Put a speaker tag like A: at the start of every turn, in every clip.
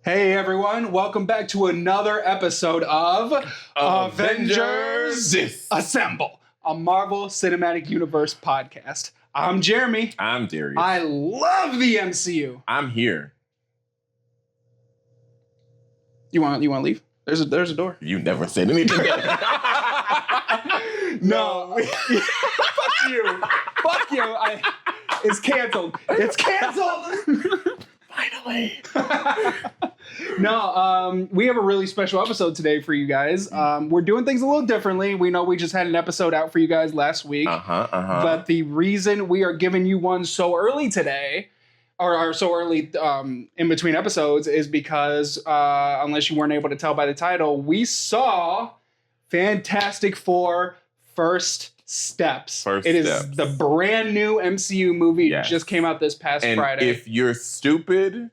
A: Hey everyone, welcome back to another episode of Avengers Disassemble, a Marvel Cinematic Universe podcast. I'm Jeremy.
B: I'm Darius.
A: I love the MCU.
B: I'm here.
A: You want to leave? There's a door.
B: You never said anything.
A: No. Fuck you. Fuck you. It's canceled. It's canceled.
B: Finally.
A: No, we have a really special episode today for you guys. We're doing things a little differently. We know we just had an episode out for you guys last week. But the reason we are giving you one so early today, or so early in between episodes, is because, unless you weren't able to tell by the title, we saw Fantastic Four First Steps. It is the brand new MCU movie. Yes. Just came out this past Friday.
B: If you're stupid,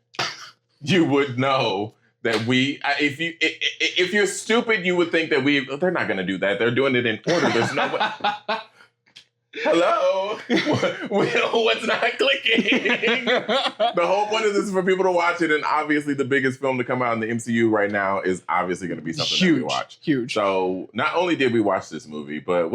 B: you would know that if you're stupid, you would think that they're not going to do that. They're doing it in order. There's no way. Hello? What's not clicking? The whole point of this is for people to watch it, and obviously the biggest film to come out in the MCU right now is obviously going to be something that we watch.
A: Huge.
B: So not only did we watch this movie, but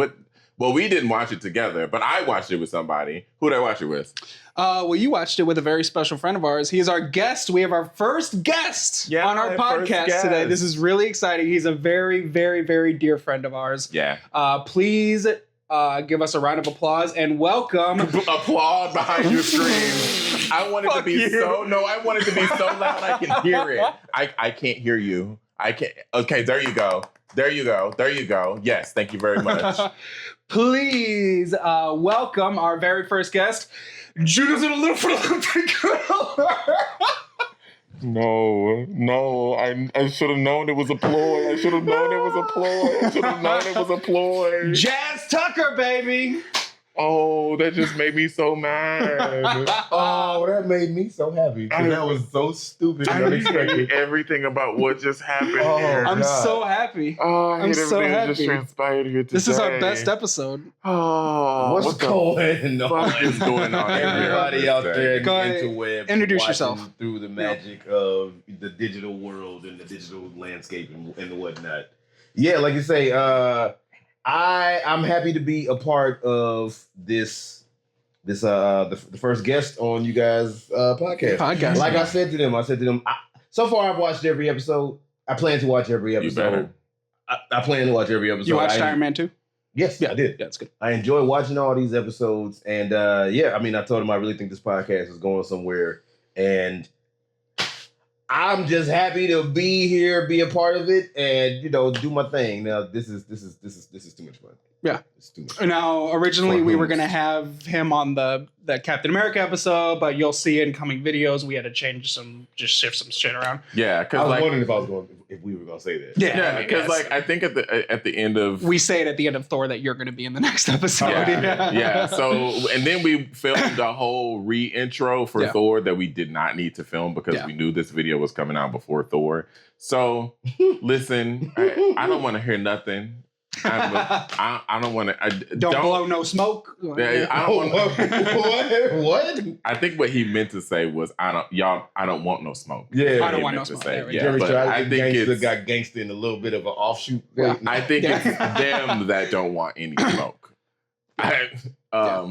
B: we didn't watch it together, but I watched it with somebody. Who did I watch it with?
A: Well, you watched it with a very special friend of ours. He is our guest. We have our first guest on our podcast today. This is really exciting. He's a very, very, very dear friend of ours.
B: Yeah.
A: Please give us a round of applause and welcome.
B: Applaud behind your screen. I want it to be I want it to be so loud I can hear it. I can't hear you. I can't. Okay, there you go. There you go. There you go. Yes, thank you very much.
A: Please welcome our very first guest, Judas and a little girl.
B: No. I should have known it was a ploy. I should have known it was a ploy.
A: Jazz Tucker, baby.
B: Oh, that just made me so mad.
C: Oh, that made me so happy. That was so stupid and unexpected.
B: Everything about what just happened here.
A: I'm so happy.
B: Oh,
A: I'm so happy.
B: Just transpired here today.
A: This is our best episode.
B: Oh,
C: what's going on?
B: What is going on?
C: Everybody out there in the interweb,
A: introduce yourself
C: through the magic of the digital world and the digital landscape and the whatnot. Yeah, like you say, I'm happy to be a part of this the first guest on you guys' podcast. Like I said to them, so far I've watched every episode. I plan to watch every episode.
B: You better.
C: I plan to watch every episode.
A: You watched Iron Man 2?
C: Yes, I did.
A: Yeah, that's good.
C: I enjoy watching all these episodes, and I told him I really think this podcast is going somewhere, and I'm just happy to be here, be a part of it, and do my thing. Now this is too much fun.
A: Yeah,
C: it's too much.
A: Now originally we were gonna have him on the Captain America episode, but you'll see in coming videos we had to shift some shit around.
B: Yeah, because
C: I was wondering if we were gonna say that.
B: Yeah, because I think at the end of
A: we say it at the end of Thor that you're gonna be in the next episode.
B: Yeah. So and then we filmed a whole re-intro for Thor that we did not need to film because we knew this video was coming out before Thor. So listen, I don't want to hear nothing. I don't want to.
A: Don't blow no smoke.
B: I don't want.
C: What?
B: I think what he meant to say was, I don't want no smoke.
C: Yeah,
A: I don't want no smoke.
C: Jeremy got gangster in a little bit of an offshoot.
A: Yeah.
B: I think it's them that don't want any smoke.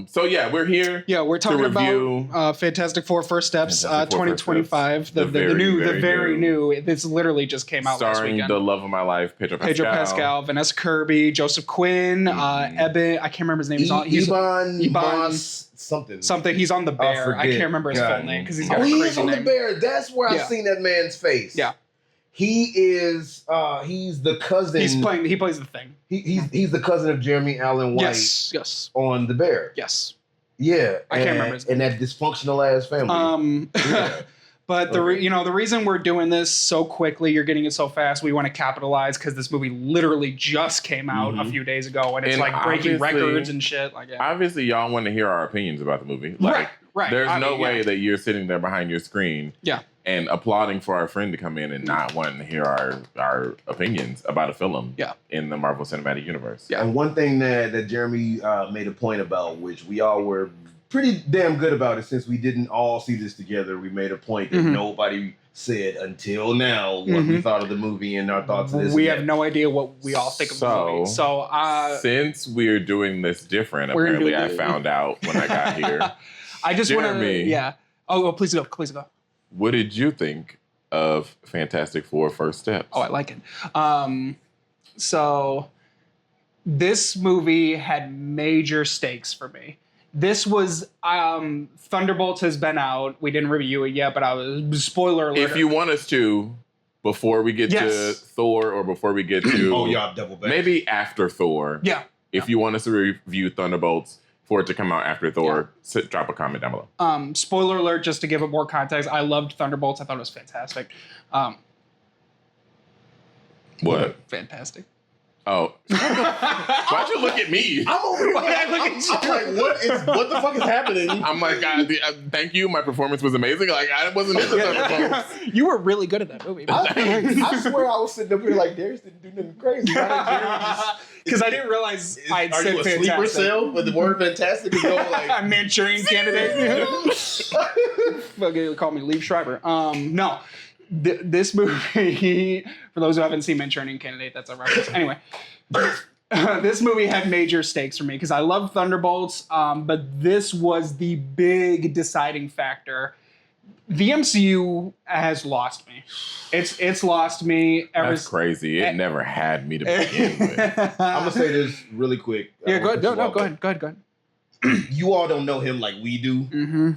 B: So we're here.
A: Yeah, we're talking about Fantastic Four First Steps, 2025. The very new. This literally just came out last weekend.
B: Starring the love of my life, Pedro Pascal,
A: Vanessa Kirby, Joseph Quinn, Eben. I can't remember his name.
C: Iban
A: something. He's on the Bear. I can't remember his full name because he's got a crazy name.
C: He's on the Bear. That's where I've seen that man's face.
A: Yeah.
C: He is. He's the cousin.
A: He plays the Thing.
C: He's the cousin of Jeremy Allen White.
A: Yes.
C: On The Bear.
A: Yes.
C: Yeah.
A: I can't remember his name.
C: And that dysfunctional ass family.
A: But the reason we're doing this so quickly, you're getting it so fast, we want to capitalize because this movie literally just came out a few days ago, and it's like breaking records and shit.
B: Obviously, y'all want to hear our opinions about the movie. Right. There's no way that you're sitting there behind your screen.
A: Yeah.
B: And applauding for our friend to come in and not wanting to hear our opinions about a film in the Marvel Cinematic Universe.
C: Yeah. And one thing that Jeremy made a point about, which we all were pretty damn good about it since we didn't all see this together. We made a point that nobody said until now what we thought of the movie and our thoughts of this.
A: We have no idea what we all think of the movie. So,
B: since we're doing this different, apparently I found out when I got here.
A: I just want to, yeah. Oh, please go.
B: What did you think of Fantastic Four First Steps?
A: Oh, I like it. So this movie had major stakes for me. This was Thunderbolts has been out. We didn't review it yet, but I was spoiler alert.
B: If you want us to, before we get to Thor or before we get to
C: double back.
B: Maybe after Thor.
A: Yeah.
B: If you want us to review Thunderbolts for it to come out after Thor, drop a comment down below.
A: Spoiler alert, just to give it more context. I loved Thunderbolts. I thought it was fantastic.
B: What?
A: Fantastic.
B: Oh. Why'd you look at me?
C: I'm over here. I'm like, what the fuck is happening?
B: I'm like, thank you. My performance was amazing. Like, I wasn't into Thunderbolts.
A: You were really good at that movie.
C: I swear I was sitting up here like, Darius didn't do nothing crazy.
A: Because I didn't realize I'd said
C: fantastic. Are you a sleeper cell with the word fantastic? And go like,
A: a Manchurian candidate? Fucking call me Liev Schreiber. No. This movie, for those who haven't seen Manchurian Candidate, that's a reference. Anyway, this movie had major stakes for me because I love Thunderbolts, but this was the big deciding factor. The MCU has lost me. It's lost me.
B: That's crazy. It never had me to begin with.
C: I'm gonna say this really quick.
A: Yeah, go ahead.
C: You all don't know him like we do.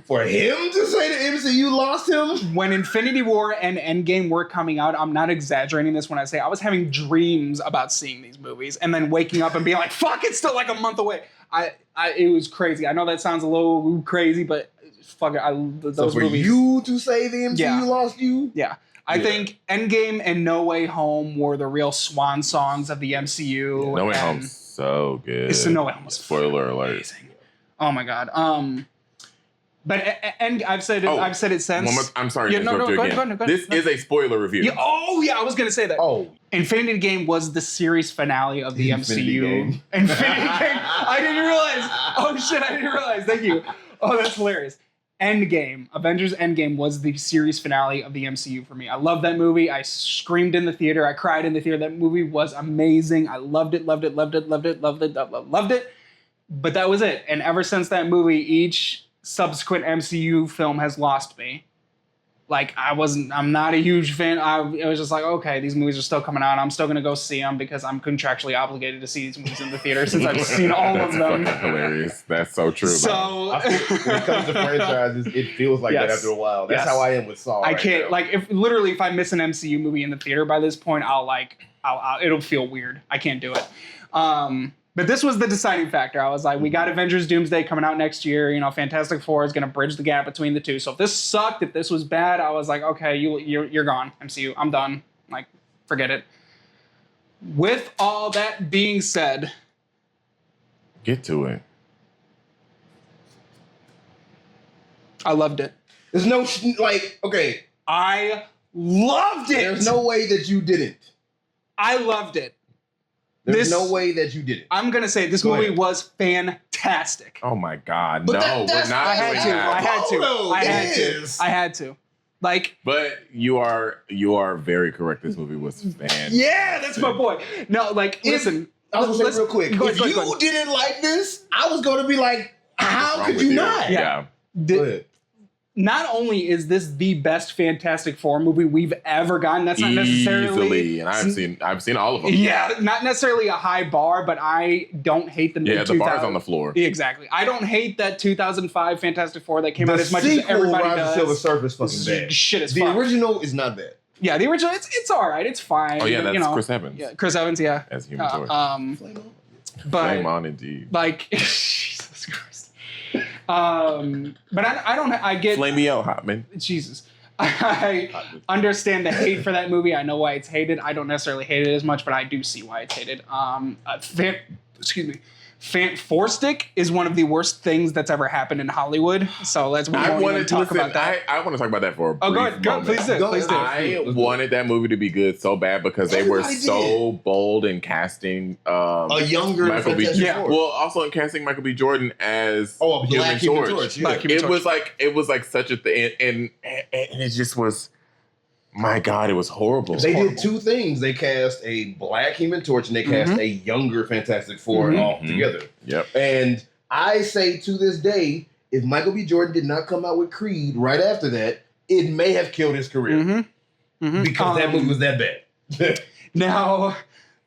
C: For him to say the MCU lost him?
A: When Infinity War and Endgame were coming out, I'm not exaggerating this when I say I was having dreams about seeing these movies and then waking up and being like, fuck, it's still like a month away. It was crazy. I know that sounds a little crazy, but fuck it. Those
C: for
A: movies.
C: You to say the MCU lost you?
A: Yeah. I think Endgame and No Way Home were the real swan songs of the MCU.
B: Yeah, No Way Home's so good.
A: It's No Way Home.
B: Spoiler alert.
A: Amazing. Oh my god. But and I've said it since.
B: I'm sorry to interrupt you again. Go ahead. This is a spoiler review.
A: Yeah, I was gonna say that.
C: Oh,
A: Infinity Game was the series finale of the MCU. Infinity Game. I didn't realize. Oh shit, I didn't realize. Thank you. Oh, that's hilarious. Endgame, Avengers Endgame was the series finale of the MCU for me. I love that movie. I screamed in the theater. I cried in the theater. That movie was amazing. I loved it. But that was it. And ever since that movie, each subsequent MCU film has lost me. Like, I'm not a huge fan. It was just like, okay, these movies are still coming out. I'm still going to go see them because I'm contractually obligated to see these movies in the theater since I've seen all of them.
B: That's hilarious. That's so true.
A: So,
C: when it comes to franchises, it feels like that after a while. That's how I am with Saw.
A: I can't, like, if I miss an MCU movie in the theater by this point, it'll feel weird. I can't do it. But this was the deciding factor. I was like, we got Avengers Doomsday coming out next year. You know, Fantastic Four is going to bridge the gap between the two. So if this sucked, if this was bad, I was like, okay, you're gone, MCU. I'm done. Like, forget it. With all that being said.
B: Get to it.
A: I loved it.
C: There's no, okay.
A: I loved it.
C: There's no way that you didn't.
A: I loved it.
C: There's no way that you did it.
A: I'm going to say this movie was fantastic.
B: Oh my God.
C: But
B: no, we're not
A: I had to. Like,
B: but you are very correct. This movie was fantastic.
A: Yeah, that's my boy. No, like, listen.
C: I was going to say real quick. If you didn't like this, I was going to be like, how could you not?
B: Yeah.
C: Go ahead.
A: Not only is this the best Fantastic Four movie we've ever gotten, that's not necessarily...
B: Easily, and I've seen all of them.
A: Yeah, not necessarily a high bar, but I don't hate the
B: the bar's on the floor.
A: Exactly. I don't hate that 2005 Fantastic Four that came out as much as everybody does.
C: The Silver Surfer is fucking bad.
A: Shit is
C: The original is not bad.
A: Yeah, the original, it's all right. It's fine.
B: Oh, yeah, that's Chris Evans.
A: Yeah, Chris Evans, yeah.
B: As Human Torch.
A: Flame
B: on, indeed.
A: Like, Jesus Christ. But I get...
B: Flame me out, Hotman.
A: Jesus. I understand the hate for that movie. I know why it's hated. I don't necessarily hate it as much, but I do see why it's hated. Excuse me. Fant-Four-Stick is one of the worst things that's ever happened in Hollywood. So let's talk about that.
B: I want to talk about that for a brief
A: go ahead.
B: moment.
A: Please do.
B: I wanted that movie to be good so bad because they were so bold in casting
C: a younger
B: Michael B.
C: Yeah.
B: Well, also in casting Michael B. Jordan as
C: Black Human Torch. Yeah.
B: It was like such a thing, and it just was. My God, it was horrible.
C: They did two things. They cast a Black Human Torch and they cast a younger Fantastic Four all together.
B: Yep.
C: And I say to this day, if Michael B. Jordan did not come out with Creed right after that, it may have killed his career because that movie was that bad.
A: Now,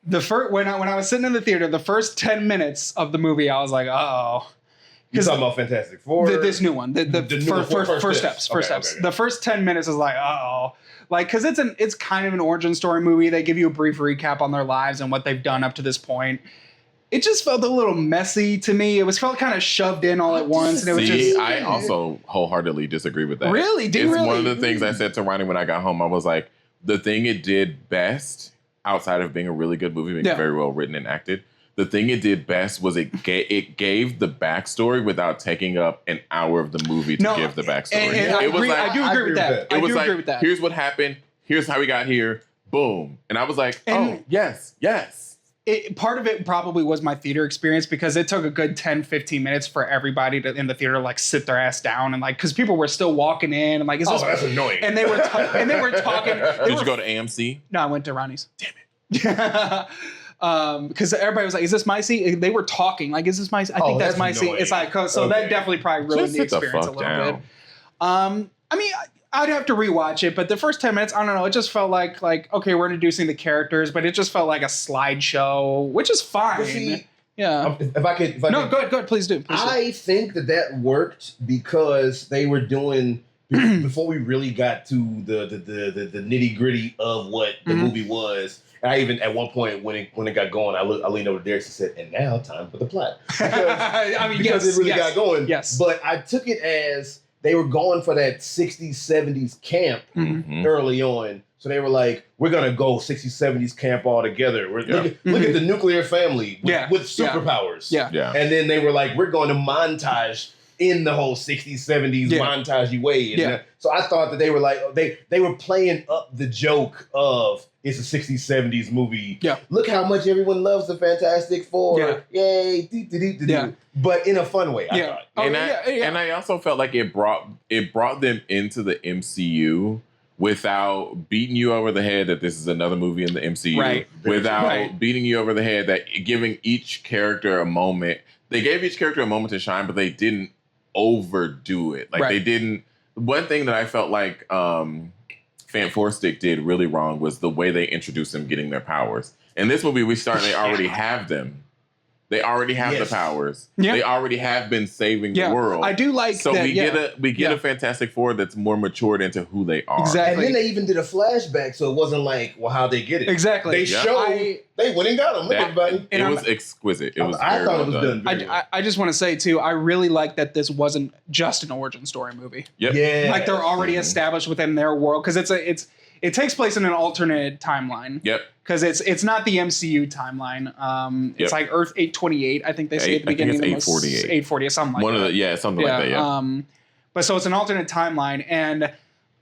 A: when I was sitting in the theater, the first 10 minutes of the movie, I was like, oh.
C: You're talking about Fantastic Four?
A: This new one. The first steps.
C: Okay.
A: The first 10 minutes is like, uh-oh. Like, because it's kind of an origin story movie. They give you a brief recap on their lives and what they've done up to this point. It just felt a little messy to me. It felt kind of shoved in all at once. And it was just.
B: I also wholeheartedly disagree with that.
A: Really?
B: One of the things I said to Ronnie when I got home. I was like, the thing it did best, outside of being a really good movie, being very well written and acted, the thing it did best was it gave the backstory without taking up an hour of the movie to give the backstory.
A: And I do agree with that.
B: It was like, here's what happened. Here's how we got here. Boom. And I was like, yes.
A: Part of it probably was my theater experience because it took a good 10, 15 minutes for everybody in the theater to like sit their ass down and like, because people were still walking in and like,
C: that's annoying.
A: And they were talking.
B: Did you go to AMC?
A: No, I went to Ronnie's.
B: Damn it.
A: Because everybody was like, "Is this my seat?" They were talking like, "Is this my seat?" I think that's my seat. It's like, so that definitely probably ruined the experience a little bit. I mean, I'd have to rewatch it, but the first 10 minutes, I don't know, it just felt like okay, we're introducing the characters, but it just felt like a slideshow, which is fine.
C: See,
A: yeah.
C: If I could,
A: go ahead, please do.
C: I think that worked because they were doing before we really got to the nitty gritty of what the movie was. I even at one point when it got going, I leaned over to Derek and said, "And now time for the plot." Because it really got going.
A: Yes.
C: But I took it as they were going for that 60s, 70s camp early on. So they were like, "We're gonna go 60s, 70s camp all together. Look at the nuclear family with superpowers."
A: Yeah.
C: And then they were like, "We're going to montage in the whole 60s, 70s montagey way." And so I thought that they were like, they were playing up the joke of it's a 60s, 70s movie. Yeah. Look how much everyone loves the Fantastic Four. Yeah. Yay. But in a fun way, I thought.
B: And I also felt like it brought them into the MCU without beating you over the head that this is another movie in the MCU.
A: Right.
B: Without beating you over the head that giving each character a moment. They gave each character a moment to shine, but they didn't overdo it. Like they didn't. One thing that I felt like Fant-Four-Stick did really wrong was the way they introduced them getting their powers. In this movie, they already have them. They already have the powers. Yeah. They already have been saving the world.
A: I do like
B: so that. We get a Fantastic Four that's more matured into who they are.
A: Exactly.
C: And then they even did a flashback, so it wasn't like, well, how'd they get it?
A: Exactly.
C: They showed they went and got them. Look, everybody.
B: It was exquisite. It was.
C: I thought it was done.
A: I just want to say too, I really like that this wasn't just an origin story movie.
B: Yep.
C: Yeah.
A: Like they're already established within their world because it takes place in an alternate timeline.
B: Yep.
A: Because it's not the MCU timeline. It's like Earth 828, I think they say at the beginning.
B: I think it's 848.
A: 840, something like that.
B: Something like that, yeah.
A: But so it's an alternate timeline, and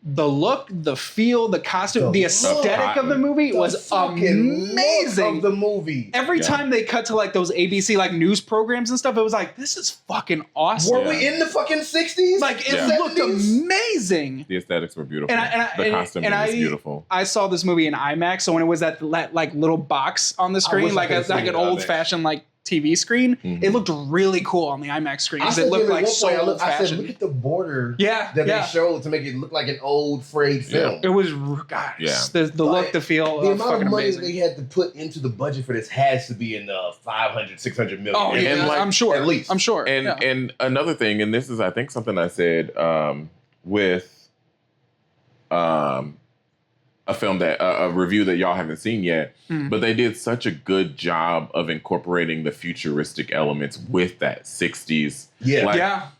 A: the look, the feel, the costume, the aesthetic of the movie was amazing.
C: Of the movie.
A: Every time they cut to like those ABC like news programs and stuff, it was like, this is fucking awesome.
C: Were we in the fucking 60s?
A: Like it looked amazing.
B: The aesthetics were beautiful. The costume was beautiful.
A: I saw this movie in IMAX, so when it was that like little box on the screen, like an old fashioned like TV screen, it looked really cool on the IMAX screen because it looked like so old fashioned.
C: I said, look at the border that they showed to make it look like an old frayed film.
A: It was, gosh, the look, the feel,
C: the amount of money they had to put into the budget for this has to be in the 500, 600 million.
A: Oh, yeah, I'm sure.
C: At least.
A: I'm sure.
B: And another thing, and this is, I think, something I said with a film that a review that y'all haven't seen yet, but they did such a good job of incorporating the futuristic elements with that 60s.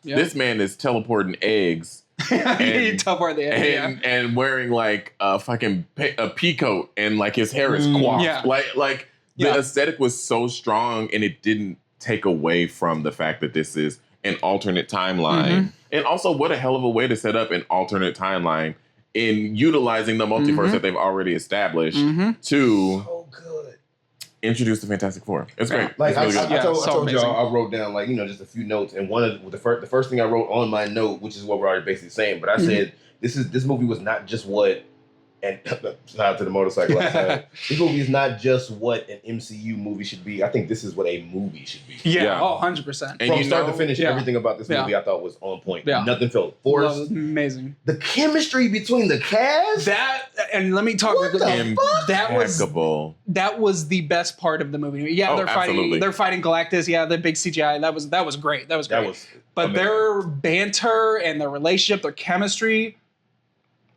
B: This man is teleporting eggs. and wearing like a fucking a pea coat and like his hair is coiffed. The aesthetic was so strong and it didn't take away from the fact that this is an alternate timeline. And also, what a hell of a way to set up an alternate timeline in utilizing the multiverse that they've already established to
C: so good.
B: Introduce the Fantastic Four. It's great.
C: Like
B: it's really
C: I told
A: amazing.
C: y'all, I wrote down just a few notes, and one of the first thing I wrote on my note, which is what we're already basically saying, but I said this movie was not just what. And shout out to the motorcycle outside. This movie is not just what an MCU movie should be. I think this is what a movie should be.
A: Yeah. Oh, 100%.
B: And
C: From start to finish, everything about this movie I thought was on point.
A: Yeah.
C: Nothing felt forced.
A: Amazing.
C: The chemistry between the cast.
A: And let me talk
C: What
A: about
C: the fuck?
A: that was the best part of the movie. Yeah, they're fighting Galactus. Yeah, the big CGI. That was great. That was great. But amazing. Their banter and their relationship, their chemistry.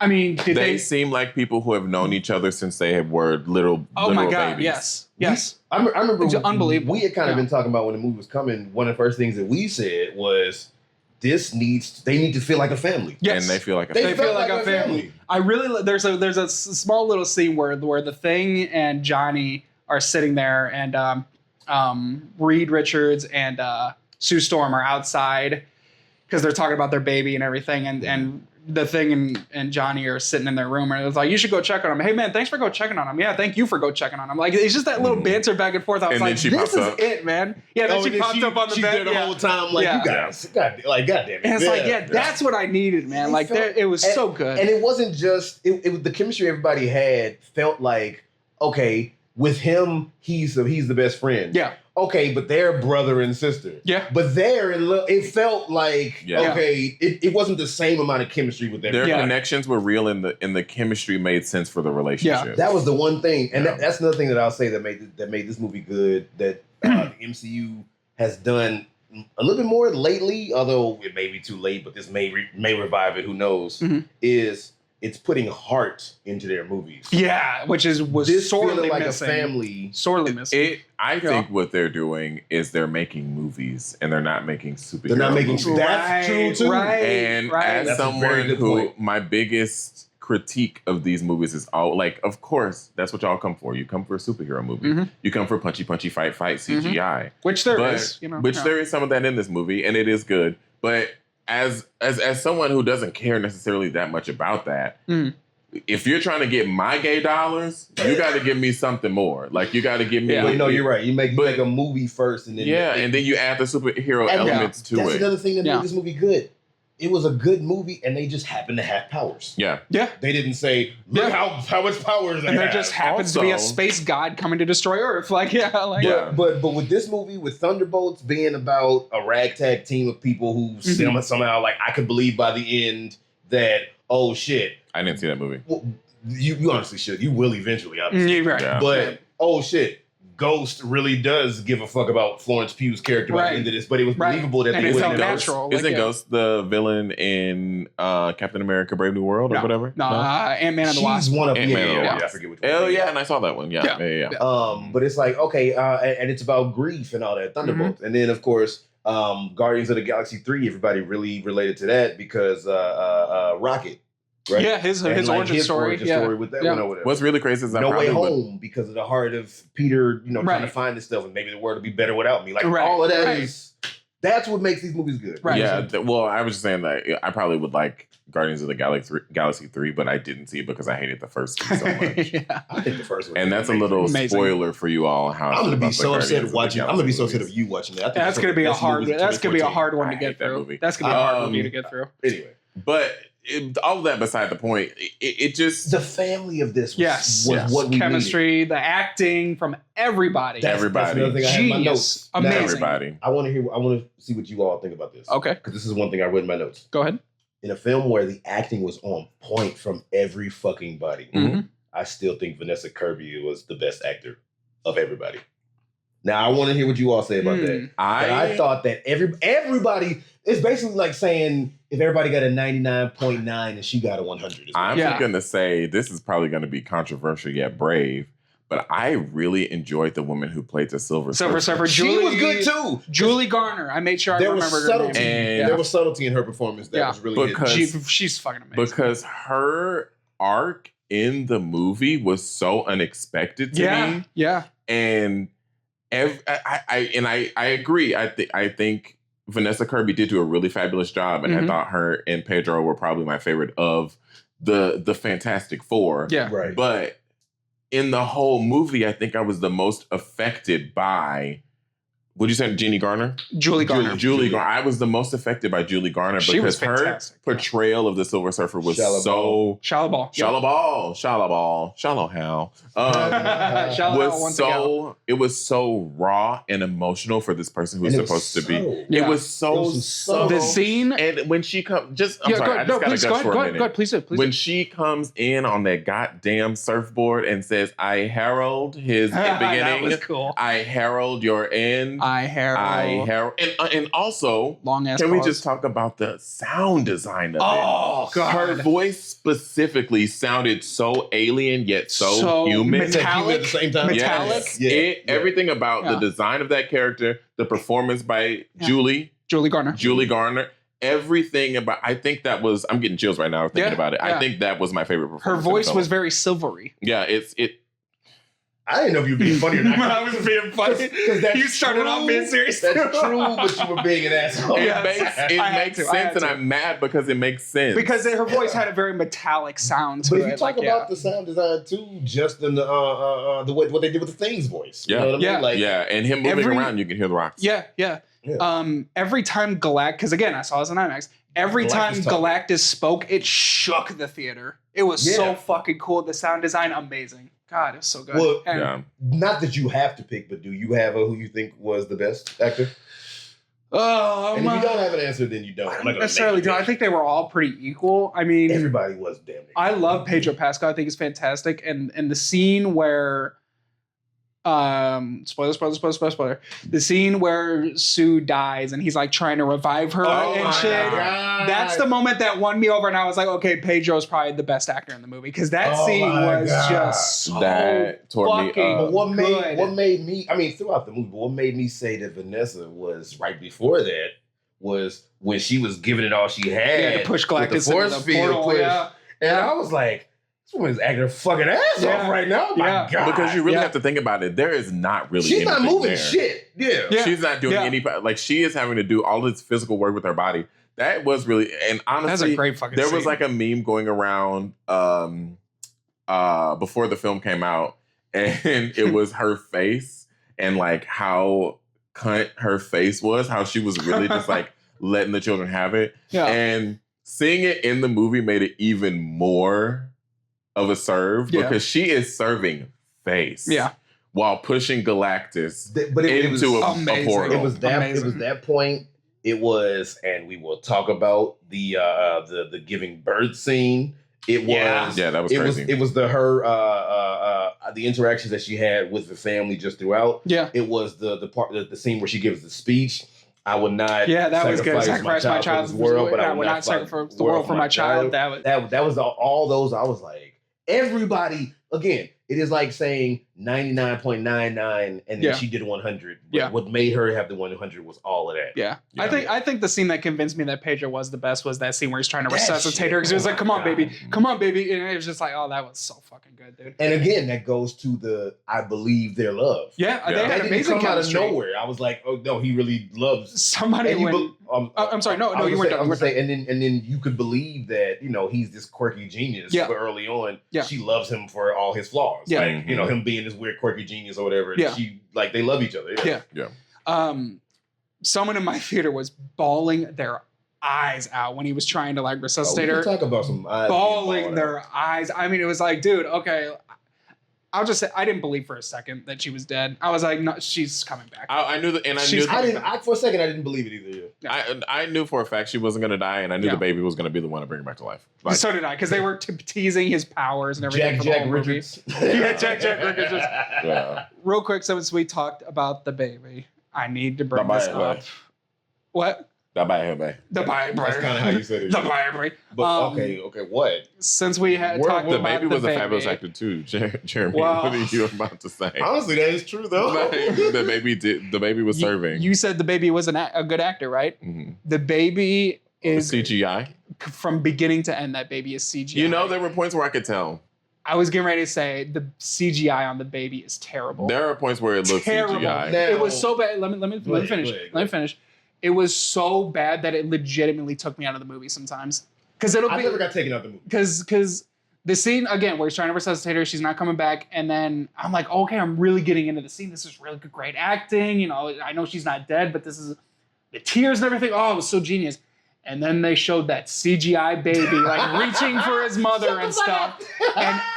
A: I mean, they
B: seem like people who have known each other since they were little.
A: Oh my
B: god!
A: Babies. Yes.
C: I remember.
A: It's unbelievable.
C: We had kind of been talking about when the movie was coming. One of the first things that we said was, they need to feel like a family.
B: Yes. And they feel like a
C: family. They feel like a family.
A: I really there's a small little scene where the Thing and Johnny are sitting there, and Reed Richards and Sue Storm are outside because they're talking about their baby and everything, and the Thing and Johnny are sitting in their room, and it's like, you should go check on him. Hey man, thanks for go checking on him. Yeah, thank you for go checking on him. Like, it's just that little banter back and forth. I was like, this is it, man. Yeah, then she popped up on the bed
C: the whole time, like, you guys, goddamn it.
A: And it's like, that's what I needed, man. Like, it was so good.
C: And it wasn't just it the chemistry everybody had felt like, okay, with him, he's the best friend.
A: Yeah.
C: Okay, but they're brother and sister.
A: Yeah.
C: But it felt like, okay, it wasn't the same amount of chemistry with them.
B: Their connections were real, and the chemistry made sense for the relationship.
C: Yeah, that was the one thing. And that's another thing that I'll say that made this movie good, that the MCU has done a little bit more lately, although it may be too late, but this may revive it, who knows, is it's putting heart into their movies.
A: Yeah, which was
C: this
A: sorely
C: like
A: missing.
C: A family.
A: Sorely missing.
B: I think what they're doing is they're making movies, and they're not making superhero
C: They're not making
B: movies.
C: That's true too.
B: And as
C: that's
B: someone who, my biggest critique of these movies is all like, of course, that's what y'all come for. You come for a superhero movie. You come for punchy, fight CGI.
A: Which there is.
B: There is some of that in this movie, and it is good. But as someone who doesn't care necessarily that much about that, if you're trying to get my gay dollars, you got to give me something more. Like, you got to give me.
C: Yeah, no, you're right. You make a movie first, and then
B: and then you add the superhero elements to
C: that's
B: it.
C: That's another thing that made this movie good. It was a good movie, and they just happened to have powers.
A: Yeah.
C: They didn't say, look how much powers they have.
A: And there just happens to be a space god coming to destroy Earth.
C: But with this movie, with Thunderbolts being about a ragtag team of people who somehow, like, I could believe by the end that, oh shit.
B: I didn't see that movie.
C: Well, you honestly should. You will eventually, obviously.
A: Right.
B: Yeah.
C: But, oh shit. Ghost really does give a fuck about Florence Pugh's character by the end of this, but it was believable that
A: and
C: they
A: it
C: wouldn't.
A: felt natural.
B: Isn't Ghost the villain in Captain America: Brave New World or whatever?
A: No, Ant-Man and the Wasp.
C: She's one of
B: Ant-Man and the Wasp.
C: I forget which one.
B: Oh yeah, and I saw that one. Yeah.
C: But it's like, okay, and it's about grief and all that. Thunderbolts, and then of course, Guardians of the Galaxy 3. Everybody really related to that because Rocket. Right?
A: Yeah, his origin story.
C: With that one or whatever.
B: What's really crazy is
C: No Way Home because of the heart of Peter, trying to find this stuff, and maybe the world will be better without me. Like all of that is that's what makes these movies good.
A: Right.
B: Yeah. Well, I was just saying that I probably would like Guardians of the Galaxy 3, but I didn't see it because I hated the first two so much.
C: I think the first one.
B: And that's a little spoiler for you all. How
C: I'm gonna be so upset watching. I'm gonna be so upset of you watching that.
A: That's gonna be a hard. That's gonna be a hard one to get through. That's gonna be a hard movie to get through.
C: Anyway,
B: but. All of that beside the point, it just
C: the family of this was what we
A: chemistry,
C: needed.
A: The acting from everybody.
C: That's another thing I had in my notes.
A: Amazing.
B: Everybody.
C: I want to see what you all think about this.
A: Okay,
C: because this is one thing I read in my notes.
A: Go ahead.
C: In a film where the acting was on point from every fucking body, I still think Vanessa Kirby was the best actor of everybody. Now I want to hear what you all say about that. I thought that everybody. It's basically like saying if everybody got a 99.9 and she got a 100.
B: I'm going to say this is probably going to be controversial yet brave, but I really enjoyed the woman who played the Silver Surfer.
C: She was good too.
A: Julie Garner. I made sure I remembered her name.
C: And there was subtlety in her performance that was really
A: she's fucking amazing.
B: Because her arc in the movie was so unexpected to me.
A: Yeah.
B: I agree. I think Vanessa Kirby did do a really fabulous job, and I thought her and Pedro were probably my favorite of the Fantastic Four.
A: Yeah,
C: right.
B: But in the whole movie, I think I was the most affected by. What'd you say, Jeannie Garner?
A: Julie Garner.
B: Julie Garner. I was the most affected by Julie Garner because her portrayal of the Silver Surfer was so
A: Shallow
B: Hal. It was so raw and emotional for this person who's supposed to be. It was so
A: the scene,
B: and when she comes, I'm sorry, I just gotta gush for a minute.
A: Go ahead, please.
B: When she comes in on that goddamn surfboard and says, "I herald his beginning.
A: That was cool.
B: I herald your end."
A: I herald.
B: And also,
A: long ass.
B: Can we just talk about the sound design of it?
A: Oh, God.
B: Her voice specifically sounded so alien yet so human.
A: Metallic.
C: At the same time.
A: Metallic.
B: Yes. Everything about the design of that character, the performance by Julie Garner. Everything about, I think that was, I'm getting chills right now thinking about it. I think that was my favorite performance.
A: Her voice was very silvery.
B: Yeah,
C: I didn't know if you were being funny or not.
A: I was being funny. Because you started off being serious.
C: That's true, but you were being an asshole.
B: It makes sense, and I'm mad because it makes sense.
A: Because her voice had a very metallic sound to it.
C: But if you talk about the sound design too, just in the what they did with the Thing's voice.
B: Yeah.
C: You know what I mean? Like,
B: and him moving around, you can hear the rocks.
A: Yeah. Every time because again, I saw this in IMAX. Every time Galactus spoke, it shook the theater. It was so fucking cool. The sound design, amazing. God, it's so good.
C: Well, not that you have to pick, but do you have who you think was the best actor? And if you don't have an answer, then you don't.
A: I don't necessarily do. I think they were all pretty equal. I mean,
C: everybody was damn near.
A: I love Pedro Pascal. I think he's fantastic. And the scene where spoiler. The scene where Sue dies and he's like trying to revive her and shit.
C: God.
A: That's the moment that won me over, and I was like, okay, Pedro's probably the best actor in the movie because that scene was just so fucking
C: But what made me? I mean, throughout the movie, but what made me say that Vanessa was right before that was when she was giving it all she had.
A: Yeah, to push Galactus into the portal.
C: And I was like, this woman's acting her fucking ass off right now. My God.
B: Because you really have to think about it. There is not really
C: She's not moving
B: there.
C: shit. Yeah.
B: She's not doing any, like she is having to do all this physical work with her body. That was really, and honestly,
A: that's a great fucking
B: there
A: scene.
B: was like a meme going around before the film came out, and it was her face and like how cunt her face was, how she was really just like letting the children have it. Yeah. And seeing it in the movie made it even more of a serve because she is serving face. Yeah. While pushing Galactus into a portal.
C: It was that point. It was, and we will talk about the giving birth scene. It was
B: that was crazy.
C: It was the interactions that she had with the family just throughout. Yeah. It was the scene where she gives the speech. I would not.
A: Yeah, that was good. Sacrifice my child for this world, but I would not sacrifice the world for my child.
C: That was all those. I was like, everybody. Again, it is like saying 99.99, and then she did 100. What made her have the 100 was all of that.
A: Yeah. I think the scene that convinced me that Pedro was the best was that scene where he's trying to resuscitate her because he was like, "Come on, baby, come on, baby," and it was just like, "Oh, that was so fucking good, dude."
C: And again, that goes to the I believe their love.
A: Yeah, they had amazing chemistry.
C: Out of nowhere, I was like, "Oh no, he really loves
A: somebody." I'm sorry, no, you weren't.
C: I'm saying, and then you could believe that he's this quirky genius. But early on, she loves him for all his flaws. Yeah. Like, him being this weird quirky genius or whatever. And she they love each other.
A: Yeah. Someone in my theater was bawling their eyes out when he was trying to like resuscitate her.
C: Talk about some eyes
A: bawling their eyes. I mean, it was like, dude, okay. I'll just say I didn't believe for a second that she was dead. I was like, no, she's coming back.
B: I knew that, and I knew.
C: For a second, I didn't believe it either.
B: Yeah. I knew for a fact she wasn't going to die, and I knew the baby was going to be the one to bring her back to life.
A: Like, so did I, because they were teasing his powers and everything.
C: Jack Richards.
A: Jack Richards. Yeah. Real quick, since we talked about the baby, I need to bring this up. What?
B: The baby.
C: That's kind of how you said it.
A: The baby.
C: But okay, what?
A: Since we had talked
B: the
A: about
B: baby was a fabulous actor too, Jeremy.
A: Well,
B: what are you about to say?
C: Honestly, that is true though.
B: The baby was serving.
A: You said the baby was a good actor, right? Mm-hmm. The baby is
B: CGI
A: from beginning to end. That baby is CGI.
B: There were points where I could tell.
A: I was getting ready to say the CGI on the baby is terrible.
B: There are points where it looks CGI.
C: Now,
A: it was so bad. Let me finish. Let me finish. It was so bad that it legitimately took me out of the movie sometimes. Because I
C: never got taken out of the movie.
A: Because the scene again where he's trying to resuscitate her, she's not coming back, and then I'm like, okay, I'm really getting into the scene. This is really good, great acting. You know, I know she's not dead, but this is the tears and everything. Oh, it was so genius. And then they showed that CGI baby like reaching for his mother and stuff.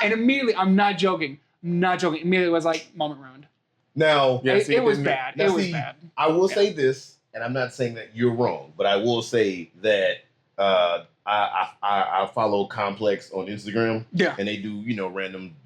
A: And immediately, I'm not joking. Immediately it was like moment ruined.
C: Now,
A: it was bad. It was bad.
C: I will say this, and I'm not saying that you're wrong, but I will say that I follow Complex on Instagram.
A: Yeah.
C: And they do, random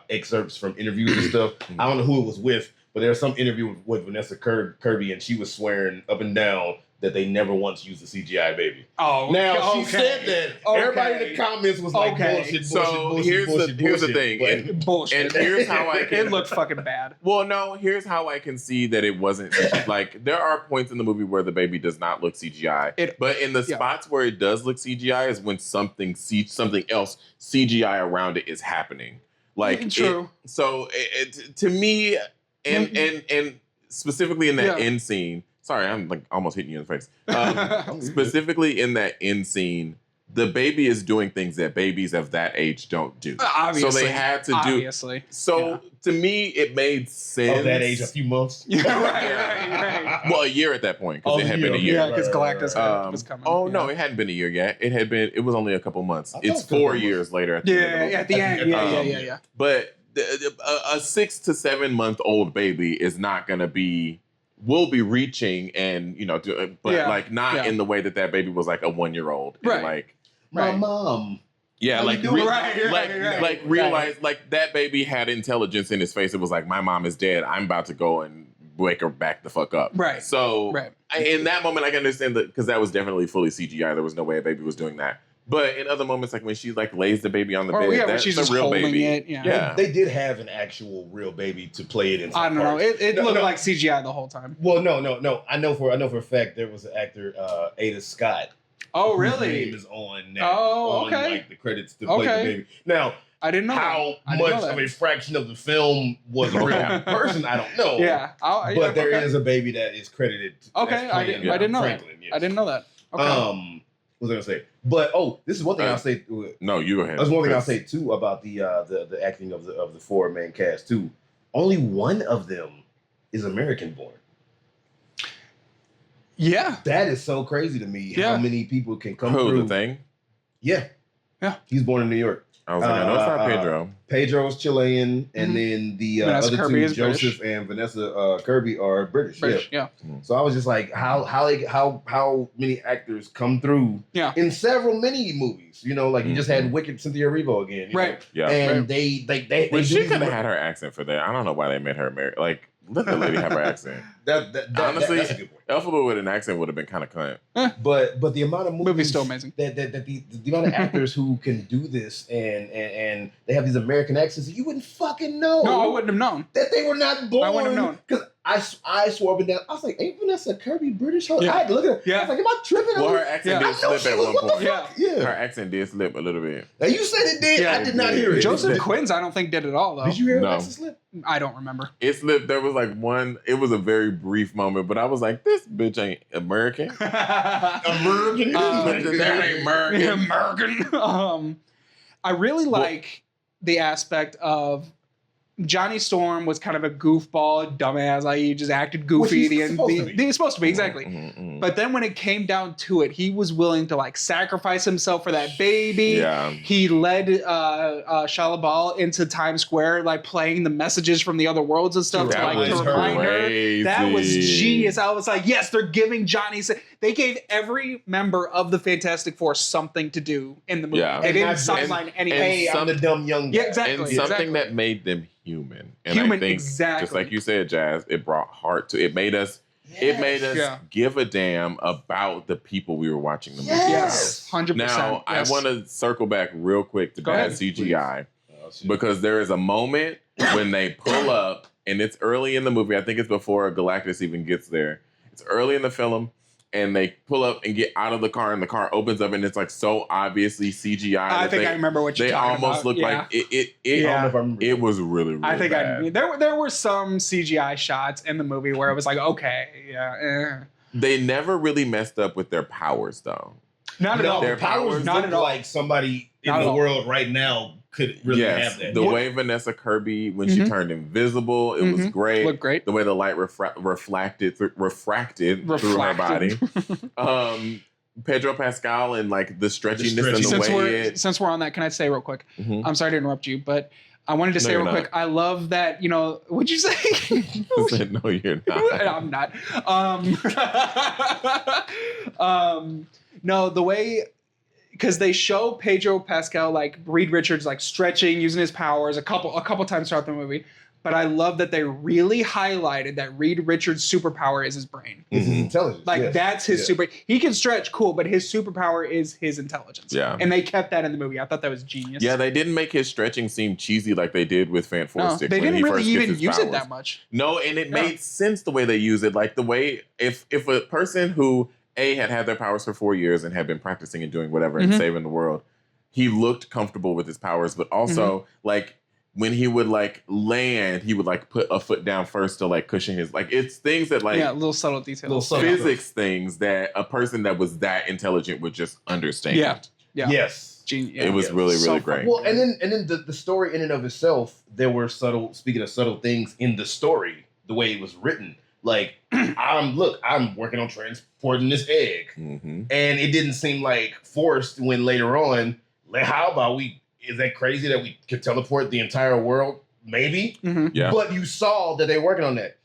C: excerpts from interviews and stuff. I don't know who it was with, but there was some interview with Vanessa Kirby, and she was swearing up and down that they never once used a CGI baby.
A: Oh,
C: now she said that. Okay. Everybody in the comments was like, bullshit.
B: So here's the thing.
A: Bullshit.
B: And here's how I can.
A: It looked fucking bad.
B: Well, no. Here's how I can see that it wasn't like there are points in the movie where the baby does not look CGI. But in the spots where it does look CGI is when something else CGI around it is happening. Like
A: true.
B: To me, and specifically in that end scene. Sorry, I'm like almost hitting you in the face. Specifically in that end scene, the baby is doing things that babies of that age don't do.
A: Obviously.
B: So they had to do.
A: Obviously.
B: So to me, it made sense.
C: Of that age, a few months.
A: right.
B: Well, a year at that point because it had been a year.
A: Yeah, because Galactus was coming.
B: Oh no, it hadn't been a year yet. It was only a couple months. It's 4 years later. At the end
A: at the end. Yeah.
B: But a 6 to 7 month old baby is not going to be. Will be reaching and like not in the way that baby was like a 1-year-old.
A: Right.
B: Like
C: my mom.
B: Yeah, like
A: right.
B: realize like that baby had intelligence in his face. It was like my mom is dead. I'm about to go and wake her back the fuck up.
A: Right.
B: So in that moment, I can understand that because that was definitely fully CGI. There was no way a baby was doing that. But in other moments, like when she like lays the baby on the bed, that's
A: she's
B: a real baby.
A: It,
B: yeah.
C: They did have an actual real baby to play it in.
A: I don't know. It looked like CGI the whole time.
C: Well, no. I know for a fact there was an actor, Ada Scott.
A: Oh, really?
C: His name is on now.
A: Oh, okay.
C: On, like the credits to play the baby. Now,
A: I didn't know
C: how much of a fraction of the film was a real person. I don't know.
A: Yeah,
C: but there is a baby that is credited.
A: Okay, I didn't know that.
C: Yes.
A: I didn't know that. Okay.
C: What was I gonna say? But this is one thing I'll say.
B: No, you go ahead.
C: That's one thing I'll say too about the acting of the 4-man cast too. Only one of them is American born.
A: Yeah,
C: that is so crazy to me. Yeah. How many people can come through?
B: The thing?
C: Yeah. He's born in New York.
B: I was like, I know it's not Pedro.
C: Pedro's Chilean, and then the other two, Joseph and Vanessa Kirby, are British.
A: Yeah.
C: So I was just like, how many actors come through?
A: Yeah.
C: In many movies, like you just had Wicked Cynthia Erivo again,
A: right?
C: Yeah. And they
B: she could have had her accent for that. I don't know why they made her American. Like, let the lady have her accent. Honestly, that's a good point. Elphaba with an accent would have been kind of cunt.
C: But the amount of
A: movie's still amazing.
C: That the amount of actors who can do this and they have these American accents, you wouldn't fucking know.
A: No, I wouldn't have known
C: that they were not born.
A: I wouldn't have known
C: because I swore up and down. I was like, ain't Vanessa Kirby British? I had to look at her.
A: Yeah.
C: I was like, am I tripping?
B: Well, her accent did slip at one point.
C: Yeah.
B: Her accent did slip a little bit.
C: Now you said it did. I did not hear it.
A: Joseph Quinn's, I don't think did it all though.
C: Did you hear her accent slip?
A: I don't remember.
B: It slipped. There was like one. It was a very brief moment, but I was like, "This bitch ain't American."
C: American.
B: That ain't American.
A: American. I really like the aspect of Johnny Storm was kind of a goofball, dumbass. Like he just acted goofy. He was supposed to be exactly.
B: Mm-hmm.
A: But then when it came down to it, he was willing to like sacrifice himself for that baby.
B: Yeah.
A: He led Shia LaBeouf into Times Square, like playing the messages from the other worlds and stuff to remind her. That was genius. I was like, yes, they're giving Johnny. They gave every member of the Fantastic Four something to do in the movie. Yeah. They didn't sideline anything.
C: Hey, I'm the dumb young guy.
A: Yeah, exactly.
B: And something that made them human. And I think,
A: exactly.
B: Just like you said, Jazz, it brought heart to it. Made us give a damn about the people we were watching the movie.
A: Yes, 100%.
B: Now, I want to circle back real quick to bad CGI because there is a moment when they pull up, and it's early in the movie. I think it's before Galactus even gets there. It's early in the film, and they pull up and get out of the car, and the car opens up, and it's like so obviously CGI.
A: I think I remember what you're talking about.
B: They almost look like it was really, really
A: I think
B: bad.
A: There were some CGI shots in the movie where it was like, okay,
B: They never really messed up with their powers, though.
A: Not at all.
C: Their powers look like somebody in the world right now could really have that.
B: The way Vanessa Kirby, when she turned invisible, it was great.
A: Looked great.
B: The way the light refracted through her body. Pedro Pascal and like the stretchiness and the way
A: Since we're on that, can I say real quick? I'm sorry to interrupt you, but I wanted to say real quick, I love that, what'd you say?
B: I said, no, you're not.
A: I'm not. No, the way, because they show Pedro Pascal, like Reed Richards, like stretching, using his powers a couple times throughout the movie. But I love that they really highlighted that Reed Richards' superpower is his brain.
C: His intelligence.
A: Like, that's his super... He can stretch, cool, but his superpower is his intelligence.
B: Yeah.
A: And they kept that in the movie. I thought that was genius.
B: Yeah, they didn't make his stretching seem cheesy like they did with Fant Four Stick.
A: They didn't really even use it that much.
B: No, and it made sense the way they use it. Like, the way... If a person who, had their powers for 4 years and had been practicing and doing whatever and saving the world, he looked comfortable with his powers, but also, like... When he would like land, he would like put a foot down first to like cushion his it's things that like
A: little subtle details,
B: physics things that a person that was that intelligent would just understand.
A: Yeah.
C: Yes.
B: It was really great.
C: Well, and then the story in and of itself, there were speaking of subtle things in the story, the way it was written. Like, I'm working on transporting this egg, and it didn't seem like forced when later on, how about is that crazy that we could teleport the entire world? Maybe.
B: Yeah.
C: But you saw that they're working on that.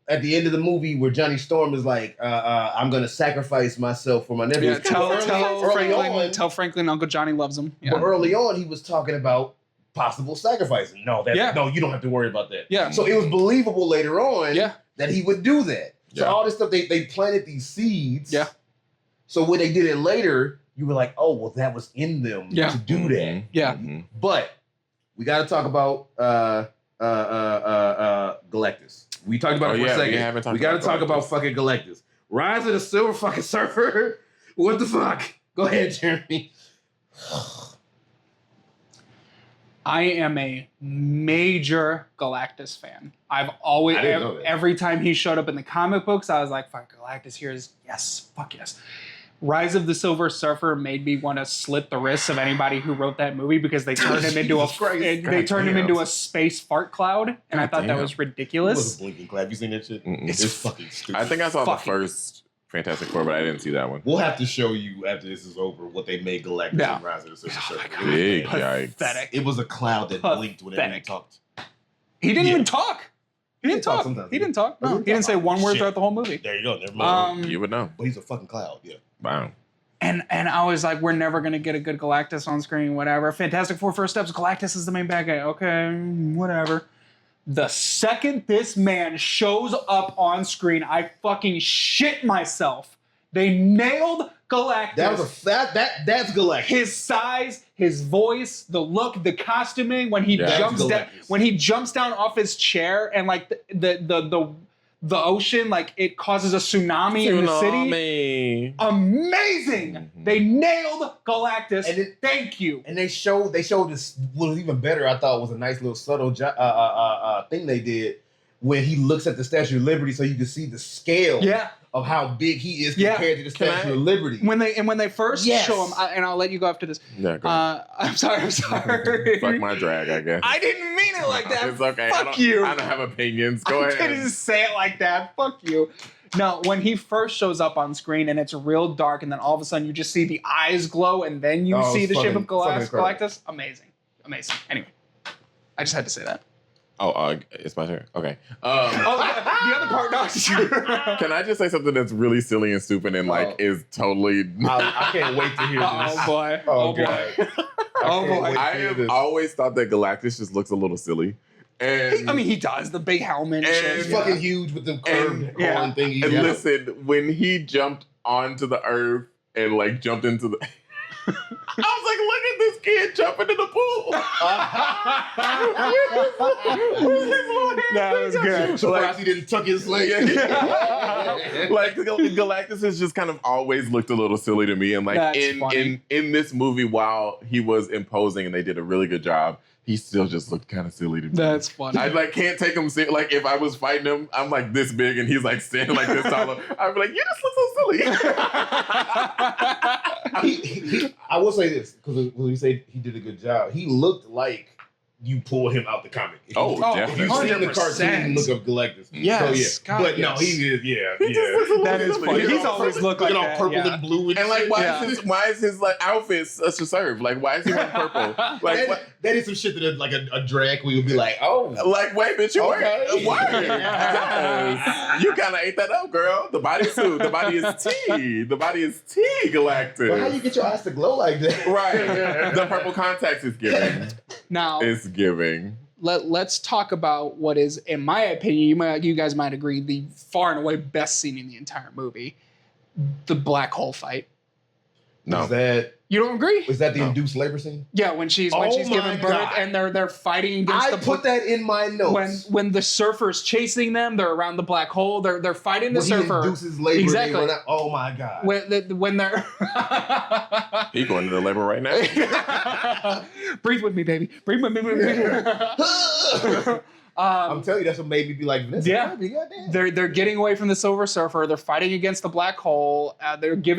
C: At the end of the movie where Johnny Storm is like, I'm going to sacrifice myself for my nephew.
A: Yeah, tell Franklin Uncle Johnny loves him. Yeah.
C: But early on, he was talking about possible sacrificing. No, you don't have to worry about that.
A: Yeah.
C: So it was believable later on that he would do that. So all this stuff, they planted these seeds.
A: Yeah.
C: So when they did it later, you were like, oh, well, that was in them to do that.
A: Yeah.
C: But we got to talk about Galactus. We talked about it for a second. We got to talk about fucking Galactus. Rise of the Silver fucking Surfer. What the fuck? Go ahead, Jeremy.
A: I am a major Galactus fan. I've always, every time he showed up in the comic books, I was like, fuck, Galactus here is, yes, fuck yes. Rise of the Silver Surfer made me want to slit the wrists of anybody who wrote that movie because they turned him into a space fart cloud, and I thought that was ridiculous.
C: It was a blinking cloud. Have you seen that shit? It's fucking stupid.
B: I think I saw the first Fantastic Four, but I didn't see that one.
C: We'll have to show you after this is over what they made Galactus and Rise of the Silver Surfer.
B: Big yikes.
A: Pathetic.
C: It was a cloud that blinked whenever he talked.
A: He didn't even talk. He didn't talk. He didn't talk. No, he didn't say one word throughout the whole movie.
C: There you go. Never mind.
B: You would know.
C: But he's a fucking cloud. Yeah.
B: Wow.
A: And I was like, we're never going to get a good Galactus on screen, whatever. Fantastic Four First Steps, Galactus is the main bad guy. Okay, whatever. The second this man shows up on screen, I fucking shit myself. They nailed Galactus.
C: That's Galactus.
A: His size, his voice, the look, the costuming, when he jumps down off his chair and like the ocean, like it causes a tsunami in the city. Amazing! They nailed Galactus. And thank you.
C: And they showed this. What was even better, I thought, was a nice little subtle thing they did when he looks at the Statue of Liberty, so you can see the scale of how big he is compared to the Statue of Liberty.
A: When they first show him, and I'll let you go after this.
B: Yeah, go ahead.
A: I'm sorry.
B: Fuck my drag, I guess.
A: I didn't mean it like that.
B: It's okay.
A: Fuck you.
B: I don't have opinions. Go ahead.
A: I didn't say it like that. Fuck you. No, when he first shows up on screen and it's real dark, and then all of a sudden you just see the eyes glow, and then you see the ship of Galactus. Amazing. Anyway, I just had to say that.
B: Oh, it's my turn. Okay.
A: The other part, no.
B: Can I just say something that's really silly and stupid and is totally?
C: I can't wait to hear this.
A: Oh boy.
C: Oh boy.
B: I have always thought that Galactus just looks a little silly. And
A: he does the big helmet and shit.
C: He's fucking huge with the curved horn thingy.
B: And listen, when he jumped onto the earth and like jumped into the. I was like, look at this kid jumping in the pool.
A: That was good.
C: Surprised he didn't tuck his leg.
B: Like Galactus has just kind of always looked a little silly to me, and like in this movie, while he was imposing and they did a really good job, he still just looked kind of silly to me.
A: That's funny.
B: I like can't take him like if I was fighting him, I'm like this big and he's like standing like this tall. I'd be like, you just look so silly.
C: I will say this because when you say he did a good job, he looked like you pull him out the comic. If
B: Definitely.
C: you've seen the cartoon look of Galactus.
A: Yes.
C: So, but no, he is.
A: That is funny. He's always looked like
C: all
A: that.
C: purple and blue and
B: like
C: shit.
B: why is his like outfit such a serve? Like why is he wearing purple? Like
C: that is some shit that like a drag queen would be like, oh,
B: like wait, bitch, you
C: okay.
B: Why? Yes. You kind of ate that up, girl. The bodysuit, the body is tea. The body is tea, Galactus.
C: But how you get your eyes to glow like that?
B: Right. The purple contacts is giving.
A: Now
B: it's giving.
A: Let's talk about what is, in my opinion, you guys might agree, the far and away best scene in the entire movie, the black hole fight.
B: No,
A: you don't agree?
C: Was that the induced labor scene?
A: Yeah, when she's giving birth and they're fighting against
C: I put that in my notes.
A: When the surfer's chasing them, they're around the black hole. They're fighting the surfer.
C: He induces labor.
A: Exactly.
C: Oh my god.
A: When they're
B: he going into labor right now.
A: Breathe with me, baby. Breathe with me.
C: I'm telling you, that's what made me be like,
A: yeah. They're getting away from the Silver Surfer. They're fighting against the black hole.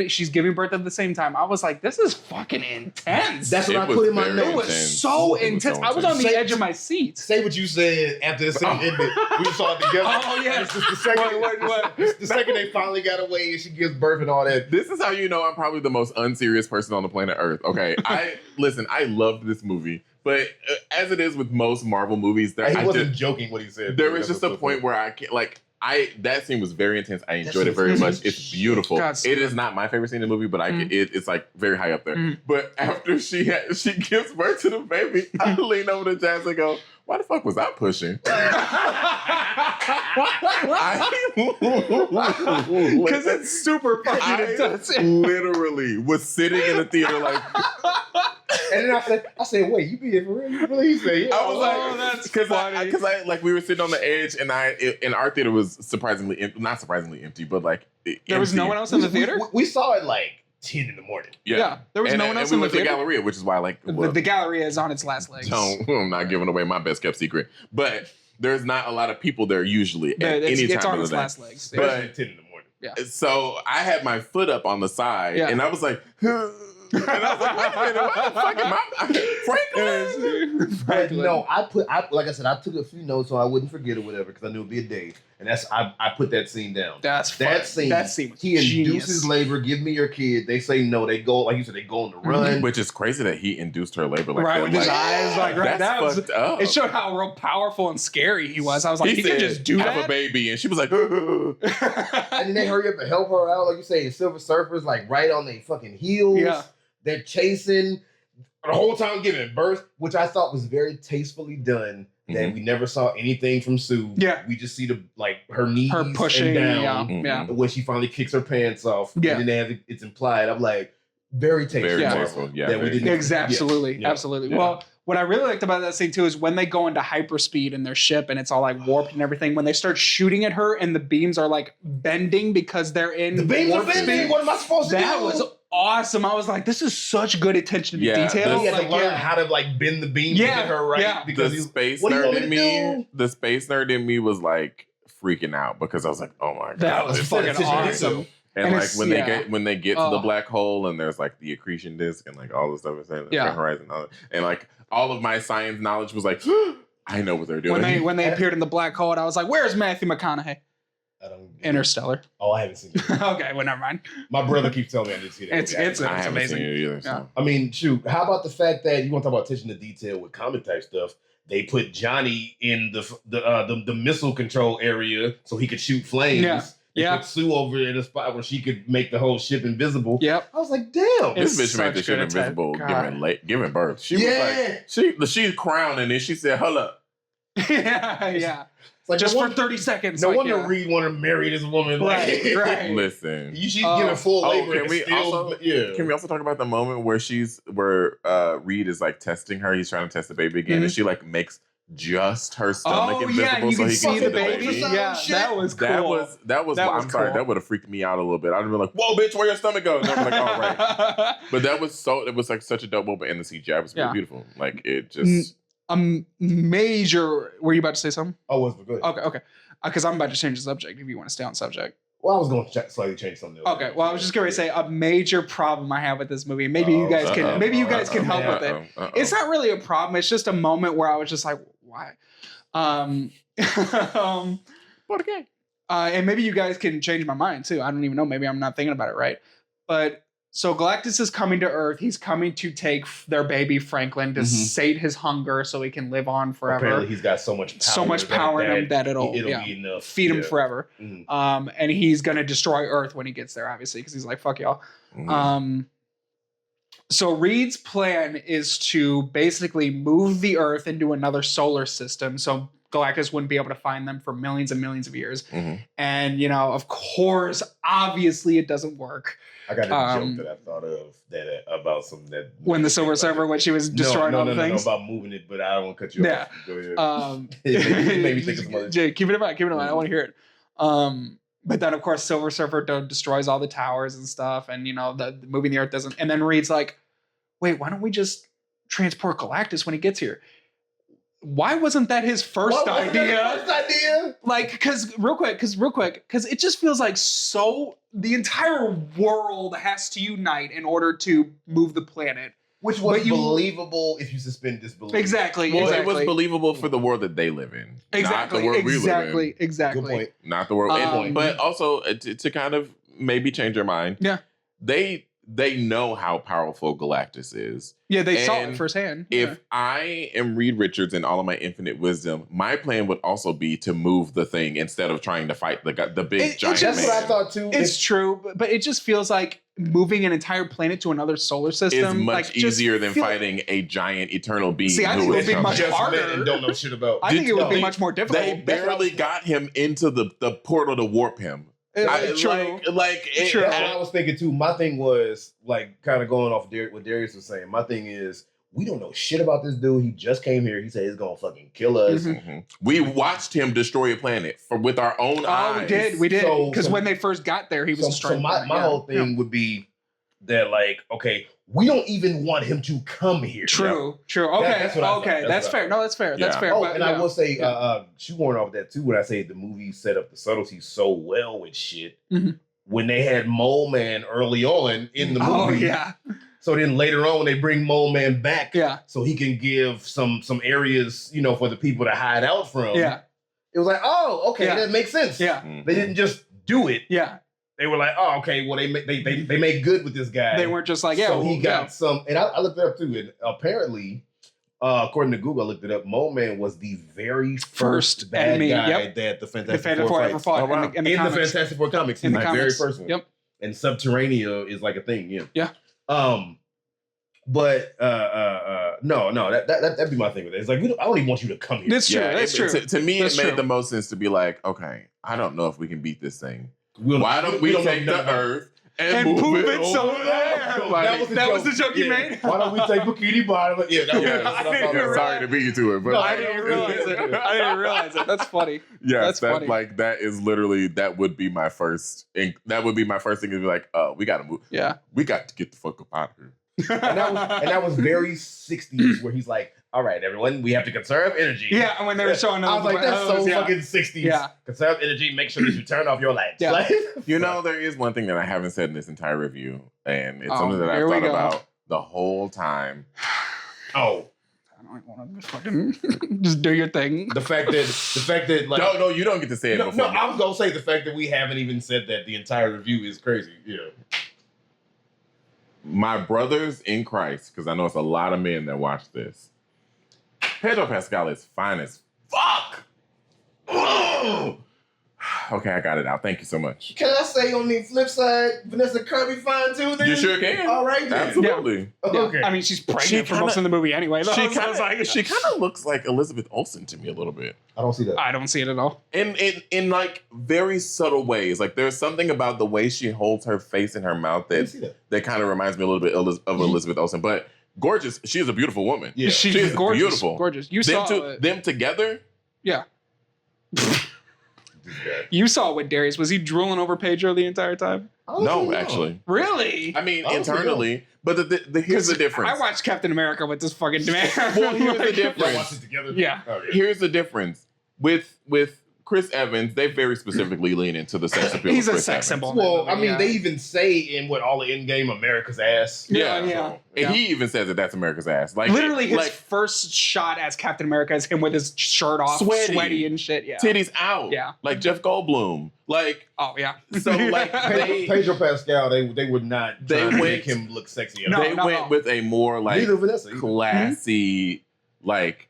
A: She's giving birth at the same time. I was like, this is fucking intense.
C: That's what I put in my notes.
A: It was so intense. I was on the edge of my seat.
C: Say what you said after the scene ended. We saw it together.
A: Oh yes.
C: The second they finally got away and she gives birth and all that.
B: This is how you know I'm probably the most unserious person on the planet Earth. Okay, I loved this movie. But as it is with most Marvel movies,
C: he wasn't joking what he said.
B: There was just a point where I can't, that scene was very intense. I enjoyed it very much. It's beautiful. It is not my favorite scene in the movie, but it's like very high up there. But after she gives birth to the baby, I lean over to Jazz and go, why the fuck was I pushing?
A: Because it's super fucking intense.
B: I literally was sitting in the theater like...
C: And then I said, wait, you be here for real? You really say, yeah.
B: I was that's because we were sitting on the edge, and our theater was not surprisingly empty, but like
A: there was no one else in the theater.
C: We saw it like 10 in the morning.
A: Yeah, there was no one else in the theater.
B: The Galleria, which is why
A: the Galleria is on its last legs.
B: I'm not giving away my best kept secret, but there's not a lot of people there usually at any time.
A: It's on
B: its
A: last legs.
B: But
C: 10 in the morning.
A: Yeah.
B: So I had my foot up on the side, and I was like. And I was like, wait a minute, what the fuck am I?
C: Franklin. No, like I said, I took a few notes so I wouldn't forget or whatever because I knew it'd be a day. And I put that scene down.
A: That scene was
C: he induces labor. Give me your kid. They say no. They go, like you said, they go on the run.
B: Which is crazy that he induced her labor like
A: right,
B: that.
A: with his eyes like right.
B: That's fucked up.
A: It showed how real powerful and scary he was. I was like, he could just do
B: have
A: that.
B: A baby, and she was like,
C: and then they hurry up and help her out, like you say. Silver Surfer's like right on their fucking heels. Yeah. They're chasing the whole time giving birth, which I thought was very tastefully done. That we never saw anything from Sue.
A: Yeah,
C: we just see her knees,
A: her pushing
C: down.
A: Yeah,
C: when she finally kicks her pants off.
A: Yeah,
C: and then it's implied. I'm like, very tasteful.
B: Very tasteful. Yeah,
C: that we didn't.
A: Absolutely. Yeah. Well, what I really liked about that scene too is when they go into hyperspeed in their ship and it's all like warped and everything. When they start shooting at her and the beams are like bending because they're in
C: the beams are bending. Speed. What am I supposed to do?
A: That was awesome. I was like, this is such good attention to detail.
C: He had to learn how to bend the beam to get her right.
B: Yeah. Because the space nerd in me was like freaking out because I was like, oh my god,
A: that was fucking awesome.
B: And like when they get to the black hole and there's like the accretion disk and like all the stuff is in the horizon and like all of my science knowledge was like, I know what they're doing.
A: When they appeared in the black hole, and I was like, where's Matthew McConaughey? Interstellar.
C: Oh, I haven't seen it.
A: Okay, well, never mind.
C: My brother keeps telling me I need to see that.
A: It's amazing.
B: Seen it either, so.
A: Yeah.
C: I mean, shoot. How about the fact that you want to talk about attention to detail with comic type stuff? They put Johnny in the missile control area so he could shoot flames.
A: Yeah.
C: They put Sue over in a spot where she could make the whole ship invisible.
A: Yep.
C: I was like, damn.
B: This bitch made the ship invisible giving birth. She was like, she's crowned and then she said, hold up.
A: yeah. It's like just for 30 seconds.
C: No wonder Reed wanted to marry this woman.
A: Right.
B: Listen.
C: She's giving full labor.
B: Can we also talk about the moment where Reed is like testing her? He's trying to test the baby again, and she like makes just her stomach
A: Oh
B: invisible
A: yeah, you
B: so
A: can
B: he
A: see
B: can
A: the baby. Yeah, that was cool.
B: That was I'm sorry,
A: cool.
B: that would have freaked me out a little bit. I'd have been like, whoa, bitch, where your stomach go? And I'm like, oh right. But it was like such a dope moment, and the CGI was really beautiful. Like it just
A: major. Were you about to say something?
C: Oh, was good.
A: Okay. Because I'm about to change the subject. If you want to stay on subject.
C: Well, I was going to slightly change something.
A: Okay. Well, I was just going to say a major problem I have with this movie. Maybe you guys can help with it. It's not really a problem. It's just a moment where I was just like, why?
B: Okay.
A: And maybe you guys can change my mind too. I don't even know. Maybe I'm not thinking about it right. But so Galactus is coming to Earth. He's coming to take their baby Franklin to sate his hunger so he can live on forever.
C: Apparently he's got so much power
A: in him that it'll be enough. Feed him forever. Mm-hmm. And he's going to destroy Earth when he gets there, obviously, because he's like, fuck y'all. Mm-hmm. So Reed's plan is to basically move the Earth into another solar system so Galactus wouldn't be able to find them for millions and millions of years. Mm-hmm. And, of course, obviously it doesn't work.
C: I got a joke that I thought of about something that...
A: When the Silver Surfer, when she was destroying all the things?
C: No, about moving it, but I don't want to cut you off. Go ahead.
A: It made me think of some other... Jay, keep it in mind. I want to hear it. But then, of course, Silver Surfer destroys all the towers and stuff, and, the moving the Earth doesn't... And then Reed's like, wait, why don't we just transport Galactus when he gets here? Why wasn't that his first idea? Like, because real quick, because it just feels like the entire world has to unite in order to move the planet.
C: Which was believable if you suspend disbelief.
A: Exactly.
B: Well, it was believable for the world that they live in.
A: Exactly.
B: Not the world we live in.
A: Exactly.
C: Good point.
B: Not the world. But also, to kind of maybe change your mind.
A: Yeah.
B: They know how powerful Galactus is.
A: Yeah, they saw it firsthand.
B: If I am Reed Richards and all of my infinite wisdom, my plan would also be to move the thing instead of trying to fight the big giant man.
C: That's what I thought too.
A: It's true, but it just feels like moving an entire planet to another solar system
B: is much easier than fighting a giant eternal being.
A: See, I think it would be much harder.
C: And don't know shit about.
A: I think it would be much more difficult.
B: They barely got him into the portal to warp him.
A: True.
C: That's what I was thinking too. My thing was like kind of going off what Darius was saying. My thing is we don't know shit about this dude. He just came here. He said he's gonna fucking kill us.
B: Mm-hmm. We watched him destroy a planet with our own eyes.
A: We did. Because when they first got there, he was destroying.
C: So my whole thing would be that like, okay, we don't even want him to come here.
A: True. Okay. That's fair. No, that's fair. Yeah. That's fair.
C: Oh, and I will say, shoehorn off that too. When I say the movie set up the subtleties so well with shit, when they had Mole Man early on in the movie.
A: Oh yeah.
C: So then later on, when they bring Mole Man back, so he can give some areas, for the people to hide out from.
A: Yeah.
C: It was like, oh, okay, that makes sense.
A: Yeah.
C: They didn't just do it.
A: Yeah.
C: They were like, oh, okay, well, they made good with this guy.
A: They weren't just like,
C: so he got some, and I looked it up too, and apparently, according to Google, I looked it up, Mole Man was the very first bad guy that the Fantastic Four ever fought in the Fantastic Four comics. He's the very first one.
A: Yep.
C: And Subterranea is like a thing,
A: Yeah.
C: But no, that'd be my thing with it. It's like I don't even want you to come here.
A: That's true. That's true.
B: To me, it made the most sense to be like, okay, I don't know if we can beat this thing. Why don't we take the Earth and move it somewhere?
A: That was the joke you made?
C: Why don't we take Bikini Bottom?
B: Sorry to beat you to it, but
A: I didn't realize it. That's funny.
B: Yeah, that's funny. Like that is literally that would be my first thing to be like, we gotta move.
A: Yeah.
B: We got to get the fuck up out of here.
C: and that was very 60s where he's like, all right, everyone, we have to conserve energy.
A: Yeah, and when they were showing
C: I was like, that's so fucking 60s.
A: Yeah.
C: Conserve energy, make sure that you turn off your lights.
A: Yeah.
B: There is one thing that I haven't said in this entire review, and it's something that I've thought about the whole time.
C: Oh.
A: I don't want to fucking just do your thing.
B: The fact that like no, you don't get to say it before.
C: No, I was gonna say the fact that we haven't even said that the entire review is crazy. Yeah.
B: My brothers in Christ, because I know it's a lot of men that watch this. Pedro Pascal is fine as fuck. Oh! Okay, I got it out. Thank you so much.
C: Can I say on the flip side, Vanessa Kirby fine too? Then
B: you sure can.
C: All right, then.
B: Absolutely.
A: Yeah. Okay. I mean, she's pregnant for most of the movie anyway.
B: She kind of looks like Elizabeth Olsen to me a little bit.
C: I don't see that.
A: I don't see it at all.
B: In like very subtle ways. Like there's something about the way she holds her face in her mouth that kind of reminds me a little bit of Elizabeth Olsen. But gorgeous. She is a beautiful woman.
A: Yeah, she's gorgeous, beautiful, gorgeous. You saw
B: them together.
A: Yeah. You saw it with Darius. Was he drooling over Pedro the entire time?
B: No, actually.
A: Really?
B: I mean, internally. But here's the difference.
A: I watched Captain America with this fucking man.
B: Well, here's the difference.
C: Y'all watched it together?
A: Yeah.
B: Here's the difference. With Chris Evans, they very specifically lean into the sex appeal.
A: He's
B: of
A: a
B: Chris
A: sex symbol.
C: Well, I mean, they even say in all the Endgame, America's ass.
A: Yeah.
B: And he even says that that's America's ass. Like
A: literally, his first shot as Captain America is him with his shirt off, sweaty and shit. Yeah,
B: titties out.
A: Yeah,
B: like Jeff Goldblum. Like,
A: oh yeah.
B: So like
C: Pedro Pascal, they would not. They make him look sexy.
B: They went with a more like classy, like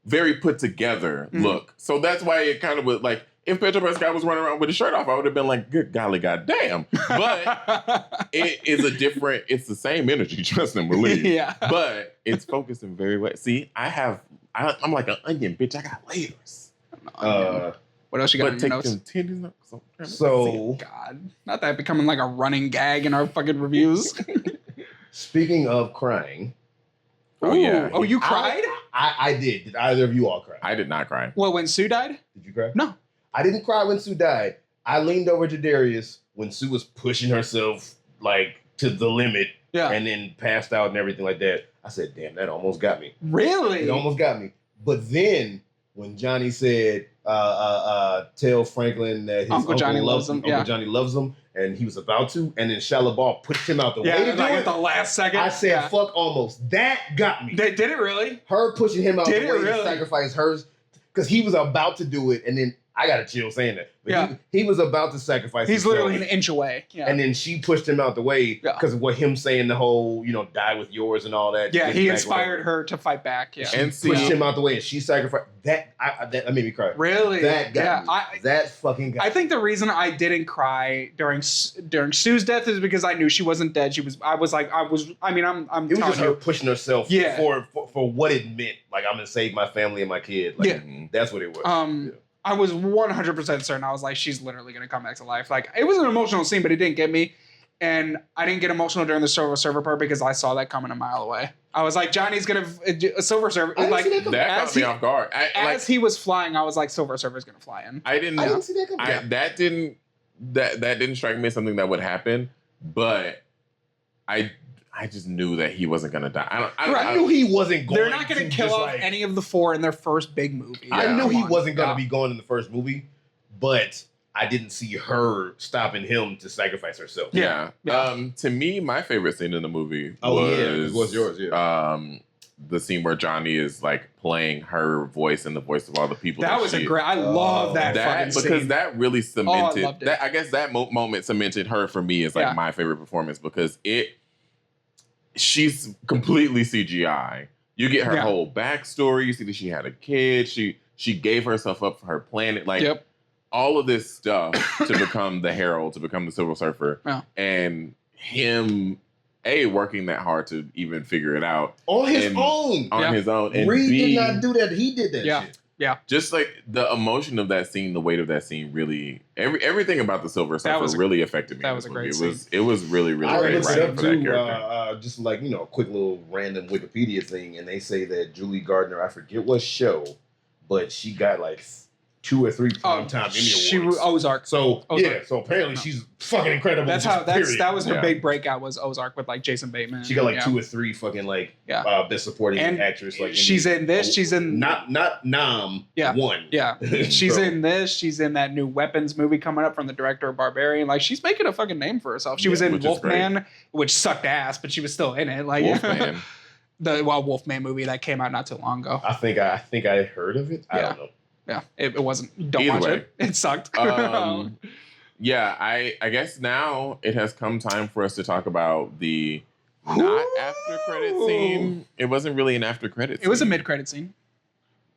B: very put together look. So that's why it kind of was like, if Pedro Pascal was running around with his shirt off, I would have been like, good golly goddamn. But it's the same energy, trust and believe.
A: Yeah.
B: But it's focused in very way. See, I'm like an onion, bitch. I got layers.
A: What else you got?
B: But take them titties up.
C: So
A: God, not that becoming like a running gag in our fucking reviews.
C: Speaking of crying.
B: Oh, yeah.
A: Oh, you cried?
C: I did. Did either of you all cry?
B: I did not cry.
A: Well, when Sue died?
C: Did you cry?
A: No.
C: I didn't cry when Sue died. I leaned over to Darius when Sue was pushing herself like to the limit and then passed out and everything like that. I said, damn, that almost got me.
A: Really?
C: It almost got me. But then when Johnny said, tell Franklin that his uncle
A: Johnny loves him.
C: Uncle Johnny loves him, and he was about to, and then Shia LaBeouf pushed him out the way to do
A: like
C: it.
A: at the last second.
C: I said, fuck almost. That got me.
A: Did it really?
C: Her pushing him out the way to sacrifice hers, because he was about to do it, and then I got a chill saying that. But he was about to sacrifice
A: He's
C: himself,
A: literally an inch away. Yeah.
C: And then she pushed him out the way because of what him saying the whole, die with yours and all that.
A: Yeah, he inspired her to fight back. Yeah.
C: And pushed him out the way and she sacrificed. That made me cry.
A: Really?
C: That got me. That fucking got me.
A: I think the reason I didn't cry during Sue's death is because I knew she wasn't dead. I'm
C: It was just her pushing herself for what it meant. Like, I'm going to save my family and my kid. Like, that's what it was.
A: I was 100% certain. I was like, she's literally going to come back to life. Like, it was an emotional scene, but it didn't get me. And I didn't get emotional during the Silver Surfer part because I saw that coming a mile away. I was like, Johnny's going to... A Silver Surfer... Like,
B: that caught me off guard.
A: As he was flying, I was like, Silver Surfer's going to fly in.
C: I didn't see that coming.
B: That didn't strike me as something that would happen. But I just knew that he wasn't going to die.
C: I knew he wasn't going to.
A: They're not going to kill off any of the four in their first big movie.
C: Yeah, I knew he wasn't going to be going in the first movie, but I didn't see her stopping him to sacrifice herself.
B: Yeah. To me, my favorite scene in the movie
C: was yours. Yeah.
B: The scene where Johnny is like playing her voice and the voice of all the people.
A: That was I love that fucking scene.
B: Because that really cemented.
A: I loved it.
B: I guess that moment cemented her for me as like my favorite performance because she's completely CGI. You get her whole backstory. You see that she had a kid. She gave herself up for her planet. Like all of this stuff to become the Herald, to become the Silver Surfer, and him working that hard to even figure it out
C: on his own.
B: And
C: Reed did not do that. He did that shit.
A: Yeah.
B: Just like the emotion of that scene, the weight of that scene, really, everything about the Silver Surfer really affected me.
A: That was a great scene.
B: It was really, really great writing for that character.
C: Just like, a quick little random Wikipedia thing, and they say that Julie Gardner, I forget what show, but she got like 2 or 3 Primetime Emmy Awards.
A: Ozark.
C: So apparently she's fucking incredible.
A: That was her big breakout was Ozark with like Jason Bateman.
C: She got like 2 or 3 fucking best supporting actress. Like
A: she's in this. She's in
C: not Nam. Yeah. One.
A: Yeah. She's in this. She's in that new Weapons movie coming up from the director of Barbarian. Like she's making a fucking name for herself. She was in Wolfman, which sucked ass, but she was still in it. Like
B: Wolfman.
A: The Wolfman movie that came out not too long ago.
C: I think I heard of it. I don't know.
A: Yeah, it wasn't. Don't watch it. It sucked.
B: I guess now it has come time for us to talk about the not after credit scene. It wasn't really an after credit scene.
A: It was a mid credit scene.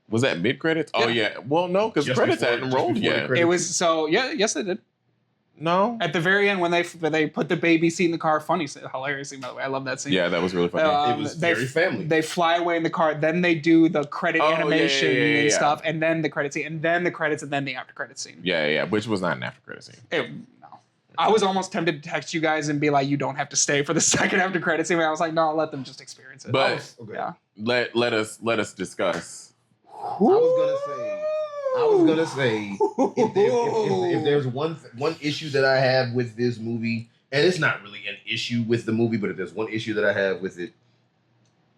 B: Was that mid credits? Yeah. Oh yeah. Well, no, because credits hadn't rolled yet.
A: It was yes, they did.
B: No.
A: At the very end, when they put the baby seat in the car, hilarious scene, by the way. I love that scene.
B: Yeah, that was really funny.
C: It was very family.
A: They fly away in the car, then they do the credit animation and stuff, and then the credit scene, and then the credits, and then the after credit scene.
B: Yeah, which was not an after credit scene.
A: I was almost tempted to text you guys and be like, you don't have to stay for the second after credits scene. I was like, no, I'll let them just experience it.
B: But
A: yeah.
B: let us discuss.
C: I was gonna say if there's one issue that I have with this movie, and it's not really an issue with the movie, but if there's one issue that I have with it,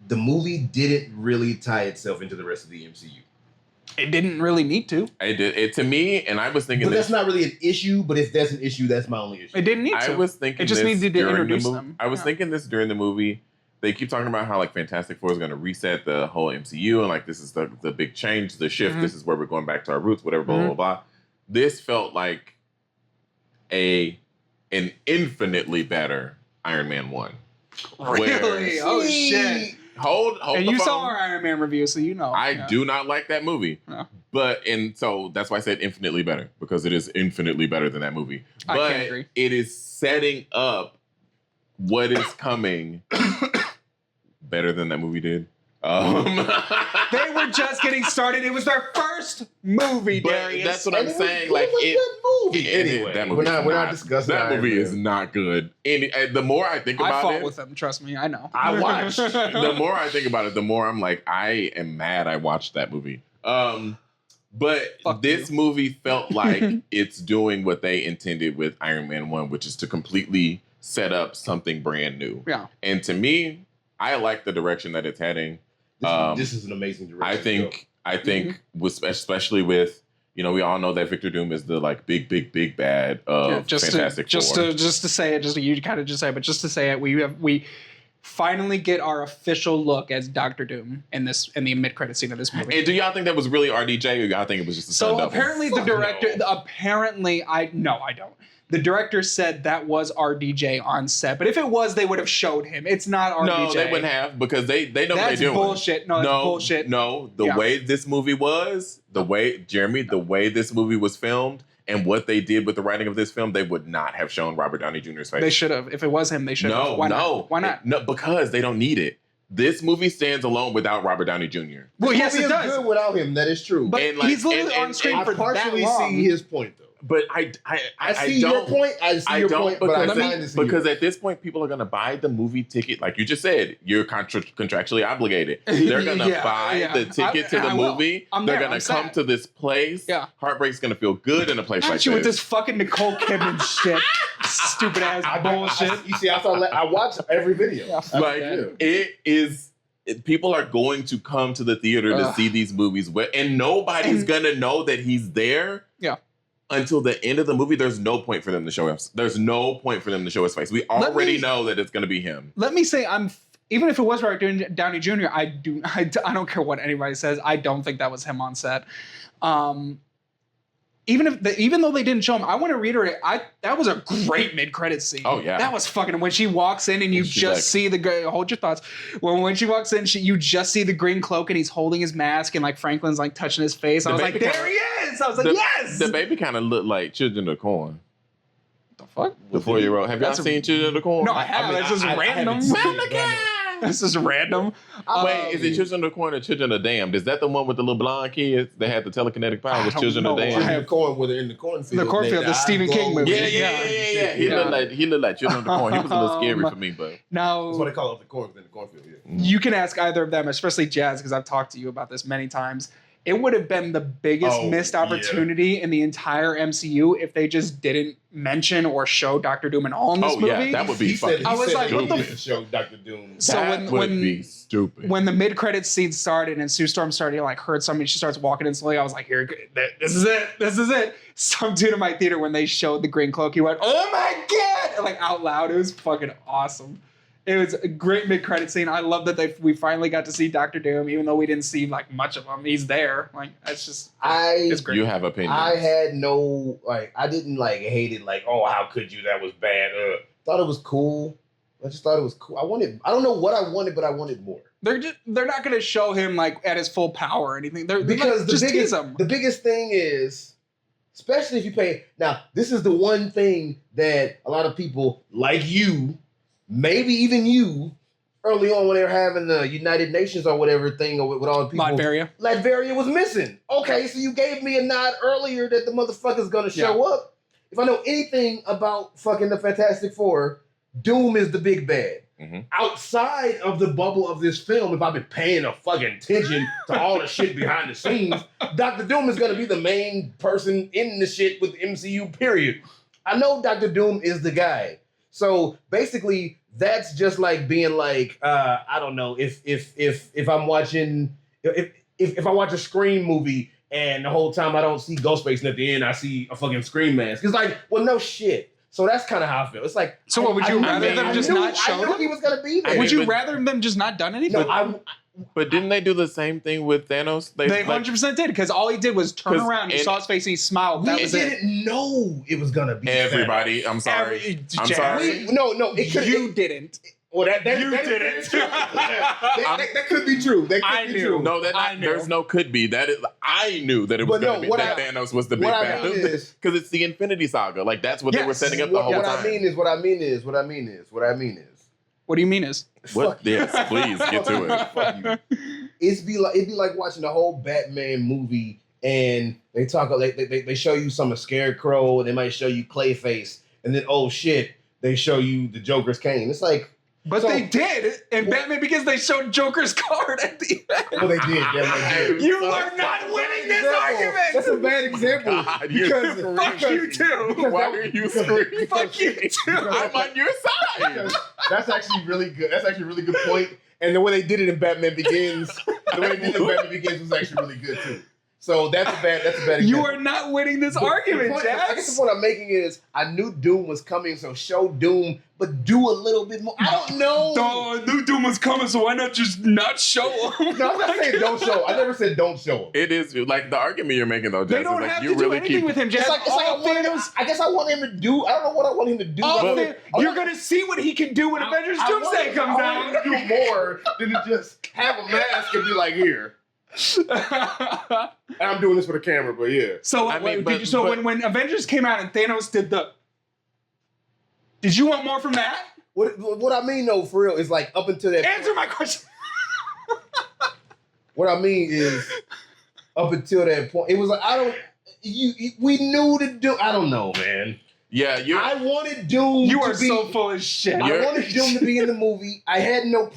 C: the movie didn't really tie itself into the rest of the MCU.
A: It didn't really need to.
B: It did it to me, and I was thinking.
C: But that's not really an issue. But if that's an issue, that's my only issue.
A: It didn't need to.
B: I was thinking.
A: It just needed to introduce them.
B: I was thinking this during the movie. They keep talking about how like Fantastic Four is going to reset the whole MCU, and like this is the big change, the shift. This is where we're going back to our roots. Whatever. Blah blah blah. This felt like an infinitely better Iron Man 1.
A: Really? Oh shit.
B: Hold
A: and you saw our Iron Man review, so you know.
B: I do not like that movie. No. And so that's why I said infinitely better, because it is infinitely better than that movie. But
A: I can agree.
B: It is setting up what is coming better than that movie did.
A: They were just getting started. It was their first movie, Darius.
B: That's what I'm saying. Like
C: anyway,
B: that movie
C: we're not discussing
B: that movie. Is not good. The more I think about it,
A: I fought with them. Trust me, I know.
B: I watched. The more I think about it, the more I'm like, I am mad. I watched that movie. But this movie felt like it's doing what they intended with Iron Man 1, which is to completely set up something brand new.
A: Yeah.
B: And to me, I like the direction that it's heading.
C: This is an amazing direction.
B: I think especially with, we all know that Victor Doom is the like big bad of Fantastic Four.
A: Just to say it, you kind of just say it, but just to say it, we finally get our official look as Doctor Doom in the mid-credit scene of this movie.
B: And do y'all think that was really RDJ, or y'all think it was just a stunt double?
A: Apparently the director, I don't. The director said that was RDJ on set, but if it was, they would have showed him. It's not RDJ.
B: No, they wouldn't have, because they know what they're doing.
A: Bullshit. No, that's bullshit.
B: No, the way this movie was, the way this movie was filmed, and what they did with the writing of this film, they would not have shown Robert Downey Jr.'s face.
A: They should have. If it was him, they should have. Why not?
B: No, because they don't need it. This movie stands alone without Robert Downey Jr.
C: Well, yes, it does. Good without him. That is true.
A: But he's literally on screen for that long. I partially
C: see his point, though.
B: But I see your point.
C: I see your point,
B: because at this point, people are going to buy the movie ticket. Like you just said, you're contractually obligated. They're going to buy the ticket to the movie. They're going to come to this place. Yeah. Heartbreak's going to feel good in a place like this.
A: With this fucking Nicole Kidman shit. Stupid ass bullshit.
C: You see, I watch every video.
B: Like, it is... People are going to come to the theater to see these movies, and nobody's going to know that he's there.
A: Yeah.
B: Until the end of the movie, there's no point for them to show him. There's no point for them to show his face. We already know that it's going to be him.
A: Let me say, even if it was Robert Downey Jr., I don't care what anybody says. I don't think that was him on set. Even though they didn't show him, I want to reiterate, that was a great mid-credit scene.
B: Oh, yeah.
A: That was fucking, when she walks in and you just see hold your thoughts. When she walks in, you just see the green cloak and he's holding his mask and like Franklin's like touching his face. I was like, there he is! I was like, yes!
B: The baby kind of looked like Children of the Corn.
A: The fuck?
B: The 4-year-old. Have y'all seen Children of the Corn?
A: No, I haven't. It's just random. This is random.
B: Wait, is it Children of the Corn or Children of the Damned? Is that the one with the little blonde kids that had the telekinetic power? Was Children of the Damned?
C: I have corn with it in the cornfield.
A: The cornfield, the Stephen King movie.
B: Yeah. He looked like Children of the Corn. He was a little scary for me, but
C: now that's what they call it, the cornfield. Yeah.
A: You can ask either of them, especially Jazz, because I've talked to you about this many times. It would have been the biggest missed opportunity in the entire MCU if they just didn't mention or show Doctor Doom in all in this movie.
B: Yeah, that would be fucking
A: I was like,
B: stupid.
A: what the
C: show Doctor Doom.
A: So
B: that would be stupid.
A: When the mid-credits scene started and Sue Storm started to heard somebody, she starts walking in slowly. I was like, here, this is it. Some dude in my theater, when they showed the green cloak, he went, oh my God! And like out loud. It was fucking awesome. It was a great mid-credit scene. I love that we finally got to see Doctor Doom, even though we didn't see like much of him. He's there. Like it's great.
B: You have opinions.
C: I had no I didn't hate it. Like, oh, how could you? That was bad. Thought it was cool. I just thought it was cool. I don't know what I wanted, but I wanted more.
A: They're not going to show him like at his full power or anything.
C: Because the biggest thing is, especially if you pay. Now, this is the one thing that a lot of people like you. Maybe even you, early on when they were having the United Nations or whatever thing with all the people. Latveria was missing. Okay, so you gave me a nod earlier that the motherfucker's going to show up. anything about fucking the Fantastic Four, Doom is the big bad.
B: Mm-hmm.
C: Outside of the bubble of this film, if I've been paying a fucking attention to all the shit behind the scenes, Dr. Doom is gonna be the main person in the shit with the MCU, period. I know Dr. Doom is the guy. So basically, that's just like being like, I don't know, if I'm watching, if I watch a Scream movie and the whole time I don't see Ghostface and at the end I see a fucking Scream mask. It's like, well, no shit. So that's kind of how I feel. It's like,
A: so what would you rather them just not show
C: I knew he was gonna be there.
A: Would you rather them just not done anything?
C: No,
B: But didn't they do the same thing with Thanos?
A: They 100% did, because all he did was turn around, you saw his face, and he smiled. That was it.
C: We didn't know it was gonna be
B: everybody. Thanos. I'm sorry. I'm sorry.
C: No,
A: you didn't.
C: Well, that
A: didn't.
C: That could be true. That could be true.
B: No, there's no could be. That is, I knew that it was going to be that Thanos was the big bad. Because it's the Infinity Saga. Like that's what they were setting up the whole time.
C: What I mean is.
A: What do you mean is?
B: What? Yes, please get to it.
C: Fuck you. It'd be like watching the whole Batman movie and they talk. They show you some of Scarecrow and they might show you Clayface and then oh shit, they show you the Joker's cane. It's like.
A: But they did in Batman because they showed Joker's card at the end.
C: Well, they did. Yeah, they did.
A: You are not winning this argument.
C: That's a bad example.
A: God, fuck you too.
B: Why are you screaming?
A: Fuck you too.
B: I'm on your side.
C: That's actually really good. That's actually a really good point. And the way they did it in Batman Begins, was actually really good too. So that's a bad example.
A: You are not winning this argument, Jazz.
C: I guess the point I'm making is I knew Doom was coming, so show Doom, but do a little bit more. I don't know.
A: I knew Doom was coming, so why not just not show him?
C: No, I'm not saying don't show. I never said don't show him.
B: It is like the argument you're making though, Jazz.
A: They don't
B: is like
A: have
B: you
A: to do
B: really
A: anything with him, Jazz.
C: It's like I guess I want him to do. I don't know what I want him to do.
A: You're gonna see what he can do when Avengers Doomsday comes out.
C: I want him to do more than to just have a mask and be like, here. I'm doing this for the camera, but yeah.
A: So, when Avengers came out and Thanos did did you want more from that?
C: What I mean, though, for real, is like up until that.
A: Answer my question.
C: What I mean is, up until that point, it was like we knew to do. I don't know, man.
B: Yeah,
C: I wanted Doom.
A: You are so full of shit.
C: I wanted Doom to be in the movie. I had no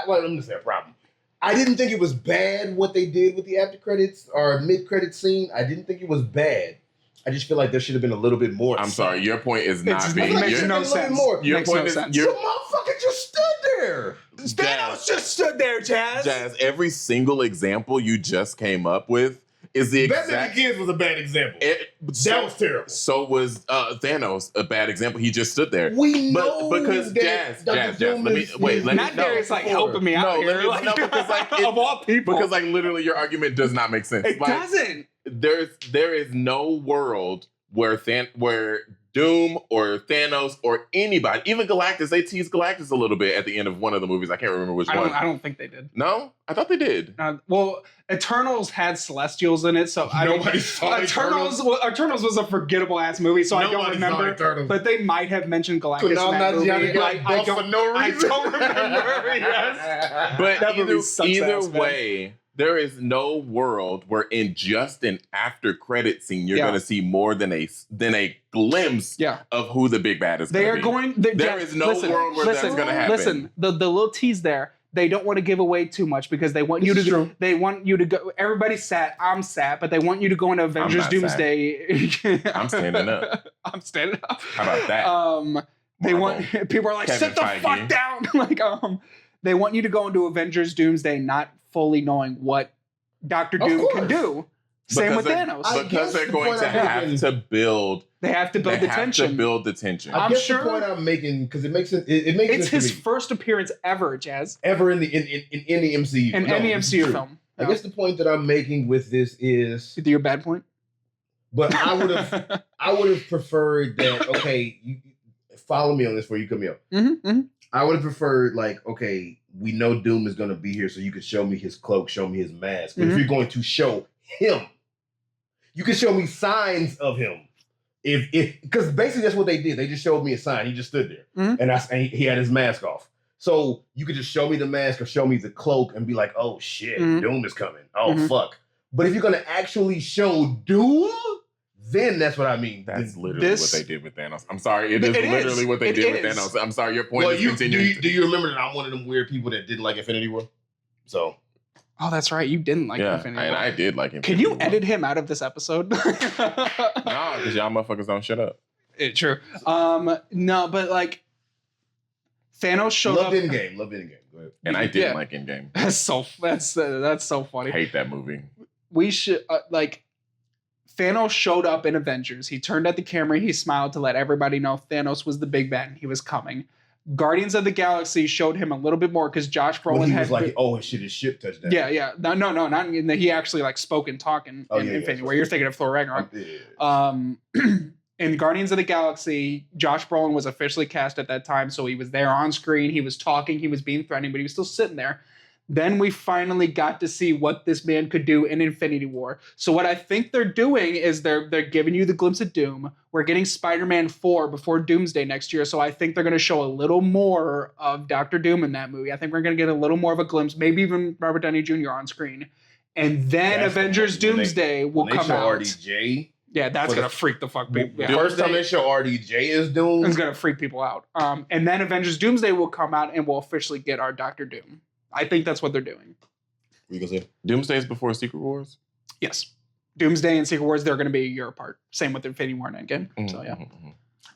C: let me say a problem. I didn't think it was bad what they did with the after credits or mid credit scene. I didn't think it was bad. I just feel like there should have been a little bit more.
B: I'm sorry, your point is not being.
A: It makes no sense.
B: Your point is,
C: the motherfucker just stood there.
A: Thanos just stood there, Jazz.
B: Jazz, every single example you just came up with is the exact.
C: Batman Begins was a bad example. That was terrible.
B: So was Thanos a bad example. He just stood there.
C: We know
B: because Jazz. Let me wait. Let
A: not
B: me
A: there. It's like helping me out here.
B: Because like
A: of all people,
B: because like literally your argument does not make sense.
A: It doesn't.
B: There is no world where Doom or Thanos or anybody, even Galactus, they teased Galactus a little bit at the end of one of the movies. I can't remember which one.
A: I don't think they did.
B: No? I thought they did.
A: Well, Eternals had Celestials in it, so
C: nobody saw
A: Eternals. Eternals was a forgettable ass movie, so I don't remember. But they might have mentioned Galactus in that movie. I don't remember. Yes.
B: But either way, there is no world where in just an after credit scene you're going to see more than a glimpse of who the big bad is. There is no world where that's going to happen.
A: Listen, the little tease there. They don't want to give away too much because they want you to go. They want you to go. Everybody's sad. I'm sad, but they want you to go into Avengers Doomsday.
B: I'm standing up.
A: I'm standing up.
B: How about that?
A: They want people are like, sit the fuck down. Like, they want you to go into Avengers Doomsday not fully knowing what Dr. Doom can do. Same with Thanos.
B: Because they're going to have to build.
A: They have to build the tension.
B: To build the tension.
C: I'm sure. The point I'm making, because it makes sense. It makes sense.
A: It's his first appearance ever, Jazz.
C: Ever in the MCU.
A: In any MCU film.
C: I guess the point that I'm making with this is
A: your bad point.
C: But I would have preferred that. Okay, you follow me on this before you cut me up. I would have preferred okay, we know Doom is going to be here, so you could show me his cloak, show me his mask. But if you're going to show him, you can show me signs of him. Because basically that's what they did. They just showed me a sign. He just stood there, and he had his mask off. So you could just show me the mask or show me the cloak and be like, "Oh shit, Doom is coming. Oh fuck." But if you're gonna actually show Doom, then that's what I mean.
B: That's literally what they did with Thanos. I'm sorry. It is literally what they did with Thanos. I'm sorry. Your point is continuing.
C: Do you remember that I'm one of them weird people that didn't like Infinity War? So.
A: Oh, that's right. You didn't like Infinity War.
B: And I did like Infinity
A: Can you
B: War.
A: edit him out of this episode?
B: No, because y'all motherfuckers don't shut up.
A: True. No, but like Thanos showed up.
C: Love Endgame. Go ahead.
B: And I didn't like Endgame.
A: That's so funny.
B: I hate that movie.
A: We should Thanos showed up in Avengers. He turned at the camera. He smiled to let everybody know Thanos was the big bad. He was coming. Guardians of the Galaxy showed him a little bit more because Josh Brolin
C: was like, "Oh shit, his ship touched down."
A: Yeah. No, not in the, he actually like spoke and talked in Infinity War. You're thinking of Thor Ragnarok. In Guardians of the Galaxy, Josh Brolin was officially cast at that time, so he was there on screen. He was talking. He was being threatening, but he was still sitting there. Then we finally got to see what this man could do in Infinity War. So what I think they're doing is they're giving you the glimpse of Doom. We're getting Spider-Man 4 before Doomsday next year, so I think they're going to show a little more of Dr. Doom in that movie. I think we're going to get a little more of a glimpse, maybe even Robert Downey Jr. on screen. And then Avengers Doomsday will come out.
C: RDJ,
A: yeah, that's going to freak the fuck people.
C: The first time they show RDJ is Doom.
A: It's going to freak people out. And then Avengers Doomsday will come out and we'll officially get our Dr. Doom. I think that's what they're doing.
C: What you gonna say?
B: Doomsday is before Secret Wars?
A: Yes. Doomsday and Secret Wars, they're going to be a year apart. Same with Infinity War and Endgame. Mm-hmm. So, yeah. Mm-hmm.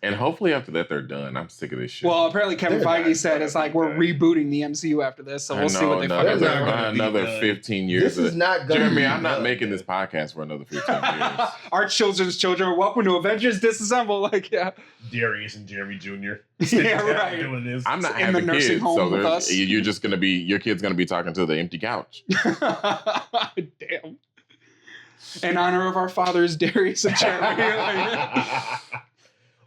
B: And hopefully after that, they're done. I'm sick of this shit.
A: Well, apparently Kevin Feige said it's like we're rebooting the MCU after this, so we'll see what they fucking do.
B: Another 15 years.
C: This is not going to
B: Jeremy, I'm not making this podcast for another 15 years.
A: Our children's children are welcome to Avengers Disassemble. Like, yeah.
C: Darius and Jeremy Jr.
A: Yeah, right.
C: Doing this.
B: I'm not having kids, so you're just going to be, your kid's going to be talking to the empty couch.
A: Damn. In honor of our fathers, Darius and Jeremy.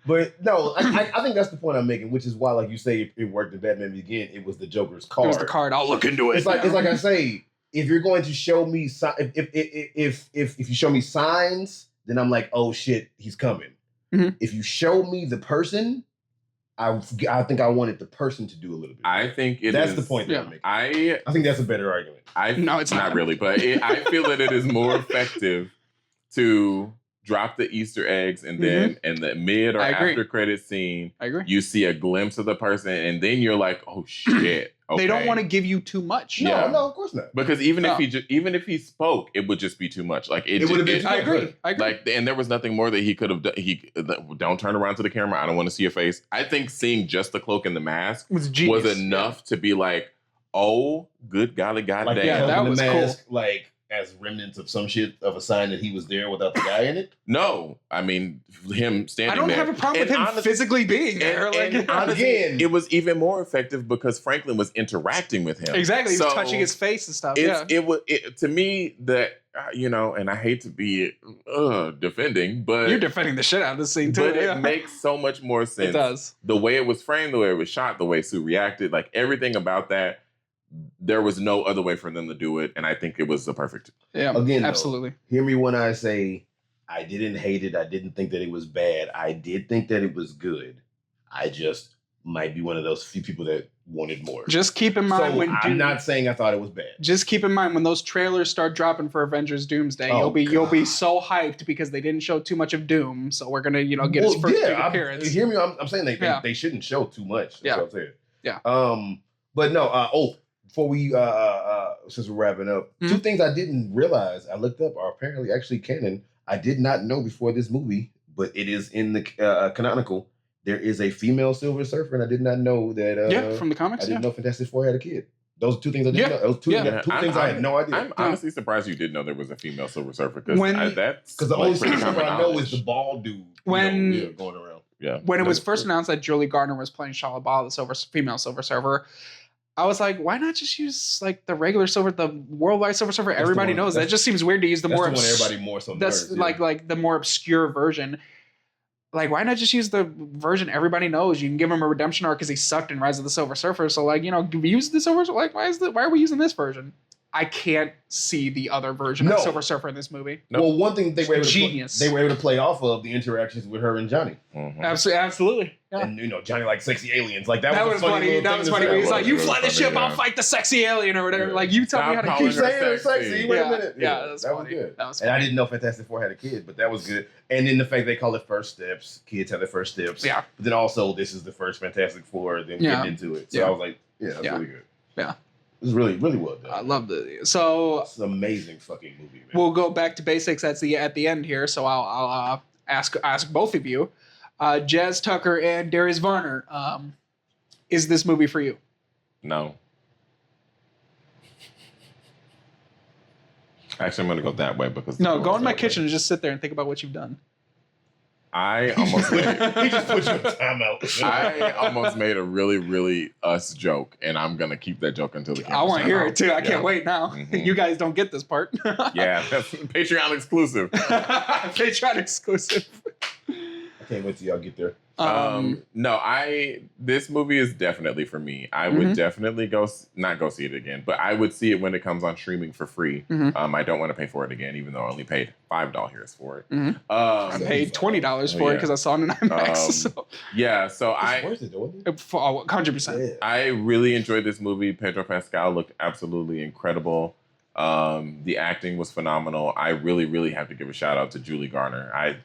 C: But no, I think that's the point I'm making, which is why, like you say, it worked in Batman Begins. It was the Joker's card.
A: It was the card. I'll look into it.
C: It's like I say, if you're going to show me, if you show me signs, then I'm like, oh shit, he's coming. Mm-hmm. If you show me the person, I think I wanted the person to do a little bit.
B: I think
C: that's the point that I'm making. I think that's a better argument.
B: No, it's not really, but I feel that it is more effective to drop the Easter eggs and then in the mid or after credit scene, you see a glimpse of the person and then you're like, oh shit. Okay.
A: They don't want to give you too much.
C: No, of course not.
B: Because even if he spoke, it would just be too much. Like it would have been.
A: I agree.
B: Like, and there was nothing more that he could have done. Don't turn around to the camera. I don't want to see your face. I think seeing just the cloak and the mask was enough to be like, oh, good golly, goddamn.
A: Yeah, that was cool.
C: Like, as remnants of some shit of a sign that he was there without the guy in it?
B: No. I mean, him standing there.
A: I don't have a problem with him physically being there.
B: And honestly, it was even more effective because Franklin was interacting with him.
A: Exactly. He was touching his face and stuff.
B: To me, that, and I hate to be defending, but...
A: You're defending the shit out of this scene, too.
B: But it makes so much more sense.
A: It does.
B: The way it was framed, the way it was shot, the way Sue reacted, like everything about that, there was no other way for them to do it, and I think it was the perfect.
A: Yeah, again, absolutely.
C: Hear me when I say I didn't hate it. I didn't think that it was bad. I did think that it was good. I just might be one of those few people that wanted more.
A: Just keep in mind
C: I'm not saying I thought it was bad.
A: Just keep in mind when those trailers start dropping for Avengers Doomsday, you'll be so hyped because they didn't show too much of Doom. So we're gonna get his first big appearance.
C: Hear me? I'm saying they shouldn't show too much. That's what I'm saying.
A: Yeah.
C: But no. Before we, since we're wrapping up, two things I didn't realize I looked up are apparently actually canon. I did not know before this movie, but it is in the canonical. There is a female Silver Surfer, and I did not know that.
A: From the comics.
C: I didn't know Fantastic Four had a kid. Those are two things I didn't know. Those two things I had no idea.
B: I'm honestly surprised you didn't know there was a female Silver Surfer because
C: the only Silver Surfer I know is the bald dude. Going around.
B: Yeah.
A: When it was first announced that Julie Gardner was playing Shala Bala, the female Silver Surfer, I was like, why not just use like the regular Silver, the worldwide Silver Surfer? Everybody knows that. It just seems weird to use the more.
C: Everybody more so.
A: That's like the more obscure version. Like, why not just use the version everybody knows? You can give him a redemption arc because he sucked in Rise of the Silver Surfer. So, like, use the Silver. Like, why are we using this version? I can't see the other version of Silver Surfer in this movie.
C: Nope. Well, one thing they were able
A: genius.
C: They were able to play off of the interactions with her and Johnny.
A: Mm-hmm. Absolutely. Yeah.
C: And Johnny likes sexy aliens. Like that was
A: funny. That was funny. He's like, "You fly the ship, I'll fight the sexy alien or whatever." Yeah. Like, you tell me how to keep
C: saying her sexy. Wait a minute.
A: Yeah, that was good. That was funny.
C: And I didn't know Fantastic Four had a kid, but that was good. And then the fact they call it first steps. Kids have their first steps.
A: Yeah.
C: But then also this is the first Fantastic Four. Then getting into it. So I was like, that's really good.
A: Yeah.
C: It was really, really well done.
A: I loved it. So
C: it's an amazing fucking movie, man.
A: We'll go back to basics at the end here. So I'll ask both of you, Jez Tucker and Darius Varner, is this movie for you?
B: No. Actually, I'm gonna go that way because
A: go in my kitchen and just sit there and think about what you've done.
B: I almost made
C: he just put you in timeout.
B: I almost made a really, really us joke, and I'm gonna keep that joke until the camera.
A: I want to hear it too. I can't wait now. Mm-hmm. You guys don't get this part.
B: Yeah, that's Patreon exclusive.
A: Patreon exclusive.
C: I can't wait till y'all get there.
B: No, this movie is definitely for me. I would definitely not go see it again, but I would see it when it comes on streaming for free. I don't want to pay for it again, even though I only paid $5 for it.
A: I paid $20 for it because I saw it in IMAX.
B: Yeah, so
C: it's worth it, though, isn't it?
A: 100%.
B: I really enjoyed this movie. Pedro Pascal looked absolutely incredible. The acting was phenomenal. I really, really have to give a shout out to Julie Garner. I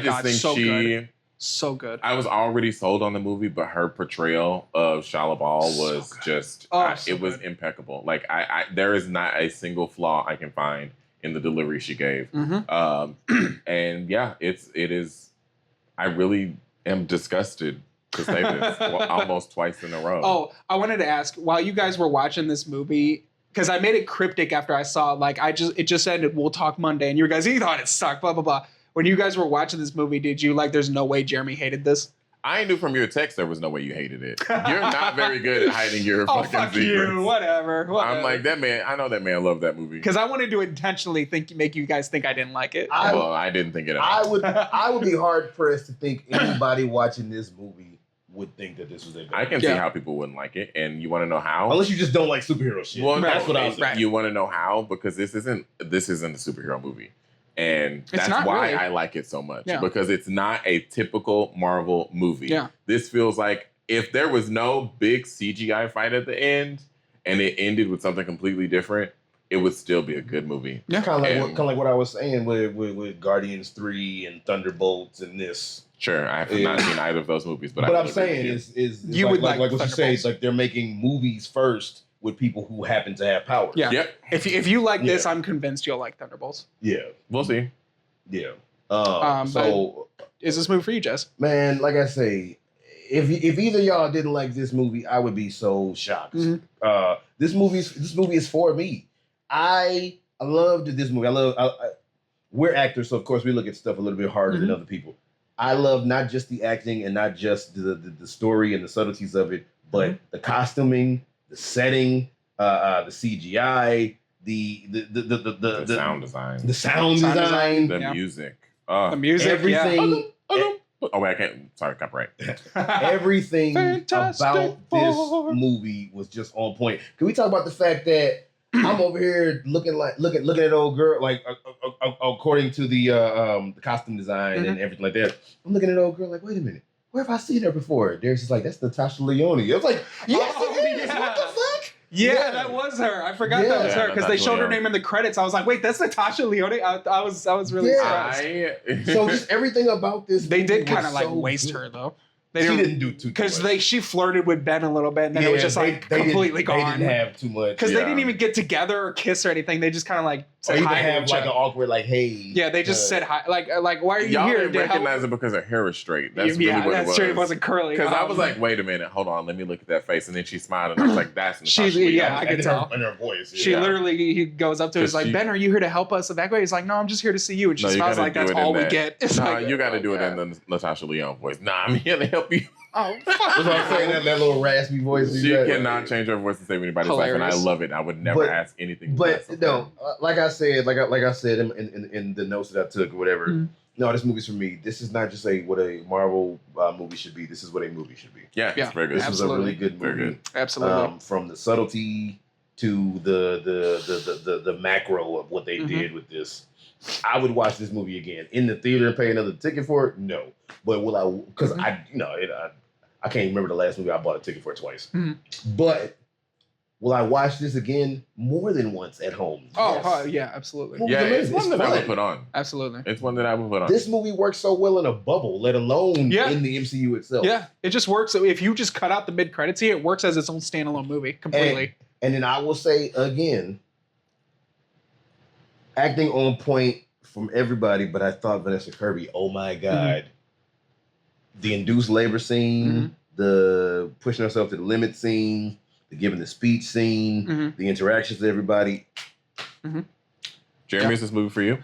B: just think she.
A: So good.
B: I was already sold on the movie, but her portrayal of Shia LaBeouf was it was impeccable. Like there is not a single flaw I can find in the delivery she gave. And yeah, it is. I really am disgusted to say this almost twice in a row.
A: Oh, I wanted to ask, while you guys were watching this movie, because I made it cryptic after I saw it just ended, "We'll talk Monday," and you guys, he thought it sucked, blah blah blah. When you guys were watching this movie, did you there's no way Jeremy hated this?
B: I knew from your text there was no way you hated it. You're not very good at hiding your fucking
A: fuck
B: secrets.
A: You, whatever.
B: I'm like, that man, I know that man loved that movie.
A: Because I wanted to intentionally make you guys think I didn't like it.
B: I didn't think it at all.
C: I would be hard pressed to think anybody watching this movie would think that this was a bad
B: I can see how people wouldn't like it, and you want to know how?
C: Unless you just don't like superhero shit.
B: Well, that's what I was saying. You want to know how? Because this isn't a superhero movie. And that's why I like it so much. Because it's not a typical Marvel movie.
A: Yeah.
B: This feels like if there was no big CGI fight at the end and it ended with something completely different, it would still be a good movie.
A: Yeah.
C: Kind of like what I was saying with Guardians 3 and Thunderbolts and this.
B: Sure, I have not seen either of those movies, but
C: I'm saying is
A: you would like what you say.
C: It's like they're making movies first with people who happen to have power.
A: Yeah. Yep. If you like this, I'm convinced you'll like Thunderbolts.
C: Yeah.
B: We'll see.
C: Yeah.
A: So is this movie for you, Jess?
C: Man, like I say, if either of y'all didn't like this movie, I would be so shocked. This movie is for me. I loved this movie. We're actors, so of course we look at stuff a little bit harder than other people. I love not just the acting and not just the story and the subtleties of it, but the costuming, the setting, the CGI, the
B: sound design,
C: the
B: music,
A: the music,
C: everything.
B: Oh wait, I can't. Sorry, copyright.
C: Everything about this movie was just on point. Can we talk about the fact that I'm over here looking at old girl, like according to the costume design and everything like that. I'm looking at old girl like, wait a minute, where have I seen her before? There's just like, that's Natasha Lyonne. I was like, yes, it is. What the fuck?
A: Yeah, that was her. I forgot that was her because they showed her name in the credits. I was like, wait, that's Natasha Lyonne. I was really surprised.
C: So just everything about this,
A: they did kind of waste her though.
C: She didn't do too much.
A: Because she flirted with Ben a little bit, and then it was just completely gone.
C: They didn't have too much.
A: Because they didn't even get together or kiss or anything. They just kind of said hi.
C: Have an awkward hey.
A: Yeah, they just said hi. Like why are you
B: y'all
A: here?
B: Y'all didn't recognize it because her hair was straight. That's really what it was.
A: True. It wasn't curly.
B: Because I was like, wait a minute, hold on, let me look at that face, and then she smiled, and I was like, that's Natasha.
A: I could tell.
C: And her voice.
A: She literally, he goes up to her, he's like, Ben, are you here to help us evacuate? He's like, no, I'm just here to see you. And she smiles like, that's all we get.
B: No, you got to do it in the Natasha Lyonne voice. Nah, I'm here to help you.
A: Oh, fuck.
C: That's what I'm saying, that little raspy voice.
B: She cannot change her voice to save anybody's life, and I love it. I would never ask anything.
C: But no, like I said in the notes that I took or whatever. No, this movie's for me. This is not just what a Marvel movie should be. This is what a movie should be.
B: Yeah, it's very good.
C: This was a really good movie.
A: Very good. Absolutely.
C: From the subtlety to the macro of what they did with this. I would watch this movie again in the theater and pay another ticket for it. No, but will I? Because I can't remember the last movie I bought a ticket for twice. But will I watch this again more than once at home?
A: Oh, yeah, absolutely.
B: Yeah, it's one that I would put on.
A: Absolutely.
B: It's one that I would put on.
C: This movie works so well in a bubble, let alone in the MCU itself.
A: Yeah, it just works. If you just cut out the mid-credits here, it works as its own standalone movie completely.
C: And then I will say again, acting on point from everybody, but I thought Vanessa Kirby, oh my God. The induced labor scene, the pushing herself to the limit scene, the giving the speech scene, the interactions with everybody.
B: Jeremy, is this movie for you?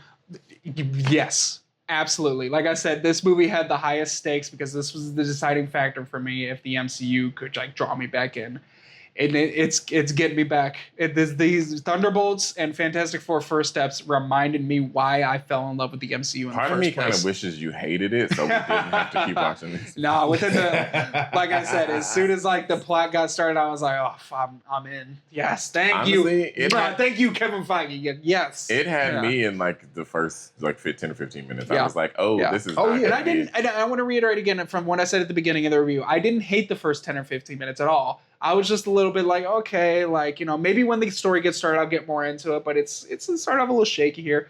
A: Yes, absolutely. Like I said, this movie had the highest stakes because this was the deciding factor for me if the MCU could like draw me back in. And it's getting me back. These Thunderbolts and Fantastic Four First Steps reminded me why I fell in love with the MCU in the first place.
B: Part of me kind of wishes you hated it, so we didn't have to keep watching this.
A: No, within like I said, as soon as like the plot got started, I was like, oh, I'm in. Yes, thank you. Thank you, Kevin Feige. Yes.
B: It had me in like the first like 10 or 15 minutes. I was like, this is not
A: and I want to reiterate again from what I said at the beginning of the review. I didn't hate the first 10 or 15 minutes at all. I was just a little bit like, okay, like, maybe when the story gets started, I'll get more into it, but it's started off a little shaky here.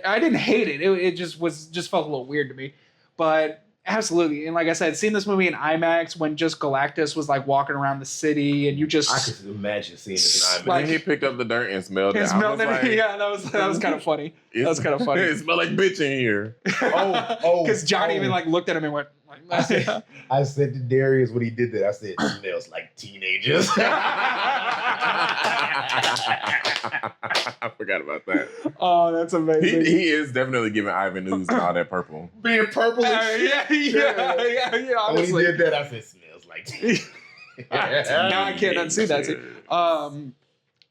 A: I didn't hate it. It just felt a little weird to me, but absolutely. And like I said, seeing this movie in IMAX when just Galactus was like walking around the city and you just...
C: I could imagine seeing this in IMAX.
B: Like, he picked up the dirt and smelled it.
A: Yeah, that was kind of funny. That was kind of funny.
B: It smelled like bitch in here.
A: Because Johnny even like looked at him and went...
C: I said to Darius when he did that, I said, it smells like teenagers.
B: I forgot about that.
A: Oh, that's amazing.
B: He is definitely giving Ivan Ooze and all that purple.
C: Being purple and shit.
A: Yeah. Honestly.
C: When he did that, I said, smells like teenagers.
A: Now I can't unsee that.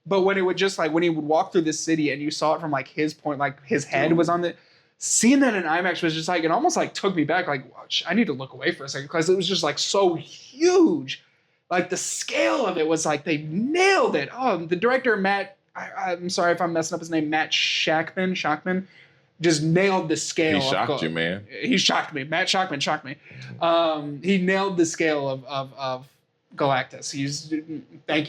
A: But when it would just like, when he would walk through this city and you saw it from like his point, like his head was on the... Seeing that in IMAX was just like, it almost like took me back. Like, I need to look away for a second because it was just like so huge. Like the scale of it was like they nailed it. Oh, the director, Matt, I'm sorry if I'm messing up his name, Matt Shackman, just nailed the scale.
B: He shocked you, man.
A: He shocked me. Matt Shackman shocked me. He nailed the scale of Galactus. Thank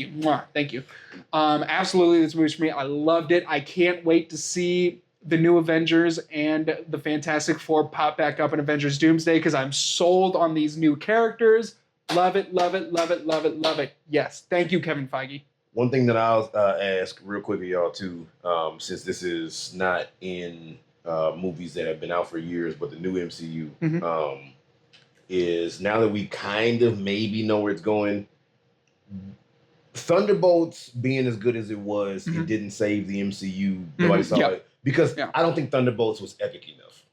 A: you. Absolutely, this movie's for me. I loved it. I can't wait to see the new Avengers and the Fantastic Four pop back up in Avengers Doomsday because I'm sold on these new characters. Love it. Yes. Thank you, Kevin Feige.
C: One thing that I'll ask real quickly, y'all, too, since this is not in movies that have been out for years, but the new MCU, is now that we kind of maybe know where it's going, Thunderbolts being as good as it was, it didn't save the MCU. Nobody saw it. Because I don't think Thunderbolts was epic enough.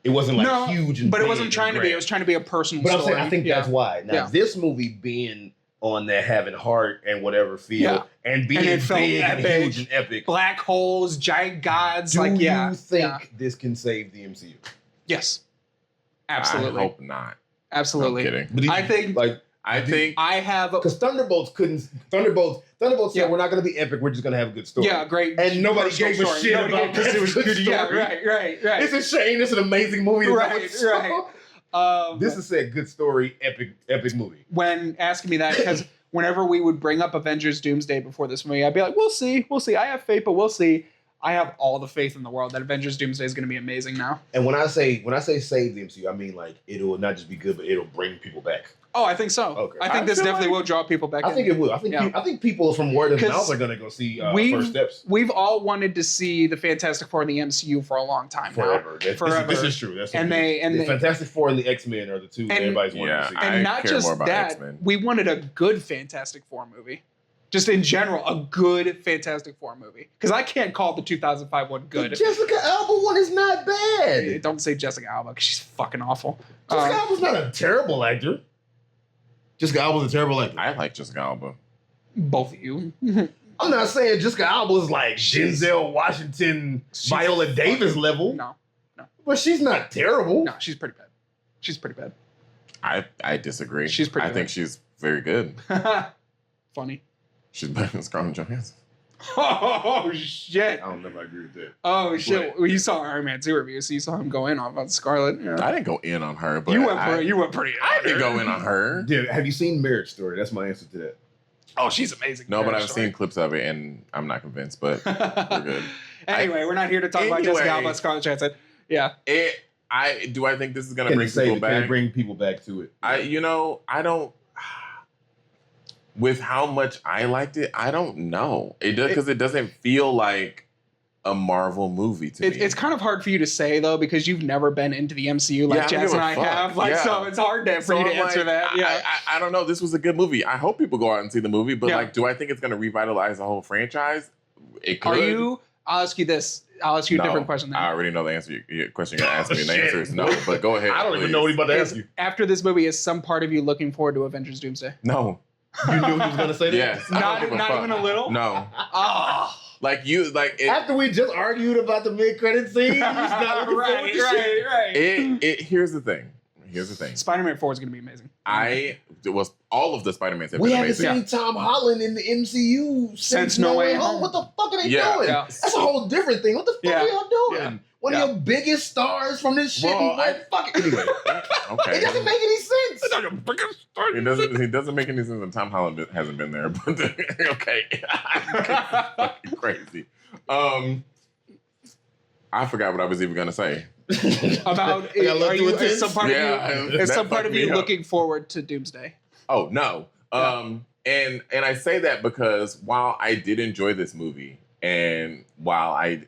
C: It wasn't like huge,
A: but it wasn't trying to be. It was trying to be a personal story.
C: But I'm saying I think that's why. Now this movie being on that having heart and whatever feel and being big and huge and epic,
A: black holes, giant gods.
C: Do you think this can save the MCU?
A: Yes, absolutely.
B: I hope not.
A: Absolutely.
B: No, I'm kidding. I think
C: I have because Thunderbolts said we're not going to be epic. We're just going to have a good story.
A: Yeah, great.
C: And nobody gave a shit about because it was good.
A: Yeah, right.
C: It's a shame. It's an amazing movie.
A: Right.
C: This is a good story, epic movie.
A: When asking me that, because whenever we would bring up Avengers Doomsday before this movie, I'd be like, we'll see. I have faith, but we'll see. I have all the faith in the world that Avengers Doomsday is going to be amazing now.
C: And when I say save the MCU, I mean like it'll not just be good, but it'll bring people back.
A: Oh, I think so. Okay. I think this definitely will draw people back.
C: I think it will. I think people from word of mouth are going to go see First Steps.
A: We've all wanted to see the Fantastic Four in the MCU for a long time.
C: Forever. This is true. That's the Fantastic Four and the X-Men are the two that everybody's wanting to see.
A: And not just that, we wanted a good Fantastic Four movie. Just in general, a good Fantastic Four movie. Because I can't call the 2005 one good.
C: The Jessica Alba one is not bad.
A: Don't say Jessica Alba because she's fucking awful.
C: Jessica Alba's not a terrible actor. Jessica Alba's a terrible actor.
B: I like Jessica Alba.
A: Both of you.
C: I'm not saying Jessica Alba's like Denzel Washington, Viola Davis level.
A: No.
C: But she's not terrible.
A: No, she's pretty bad.
B: I disagree.
A: She's pretty bad.
B: I think she's very good.
A: Funny.
B: She's better than Scarlett Johansson.
A: Oh shit!
C: I don't know if I agree with that.
A: Oh shit!
B: But-
A: Well, you saw Iron Man 2 review, so you saw him go in on Scarlet. Yeah.
B: I didn't go in on her, but
A: You went pretty.
B: I didn't go in on her.
C: Dude, have you seen Marriage Story? That's my answer to that.
A: Oh, she's amazing.
B: No, but
A: Marriage
B: I've
A: Story.
B: seen clips of it, and I'm not convinced. But we're good.
A: Anyway, we're not here to talk about Jessica Alba, Scarlett Johansson. Yeah.
B: I think this is gonna
C: Can
B: bring
C: you say
B: people
C: can it
B: back.
C: bring people back to it?
B: I don't. With how much I liked it, I don't know. It does because it doesn't feel like a Marvel movie to me.
A: It's kind of hard for you to say though because you've never been into the MCU like
B: Yeah, I don't
A: Jess
B: give
A: and
B: a
A: I
B: fuck.
A: have. Like,
B: Yeah.
A: so it's hard for you to
B: I'm
A: answer
B: like,
A: that. Yeah.
B: I don't know. This was a good movie. I hope people go out and see the movie. But
A: Yeah.
B: like, do I think it's going to revitalize the whole franchise? It could.
A: I'll ask you this. I'll ask you a different question then.
B: I already know the answer. Your question you're going to ask me. And the answer is no. But go ahead.
C: I don't even
B: please.
C: know what he's about to ask you.
A: After this movie, is some part of you looking forward to Avengers Doomsday?
B: No.
C: You knew he was gonna say that?
B: Yes. I don't
A: Not
B: give a fuck.
A: even a little?
B: No.
A: Oh.
B: Like
C: After we just argued about the mid-credit scene, he's not looking forward to shit.
A: right.
B: Here's the thing.
A: Spider-Man 4 is going to be amazing.
B: All of the Spider-Mans have
C: We
B: been
C: haven't
B: amazing.
C: seen Tom Holland in the MCU since
A: No
C: No
A: Way
C: Way Home.
A: Home.
C: What the fuck are they
B: Yeah.
C: doing?
A: Yeah.
C: That's a whole different thing. What the fuck
A: Yeah.
C: are y'all doing?
A: Yeah.
C: One of your biggest stars from this shit.
B: Well,
C: Anyway,
B: Okay.
C: it doesn't make any sense.
B: It doesn't make any sense that Tom Holland hasn't been there, but okay. Fucking crazy. I forgot what I was even gonna say.
A: About
C: I got left
A: are
C: to
A: you,
C: attend.
A: is some part of you, is
B: that
A: some part
B: fucked
A: of
B: me
A: you
B: up.
A: looking forward to Doomsday?
B: Oh no. And I say that because while I did enjoy this movie, and while I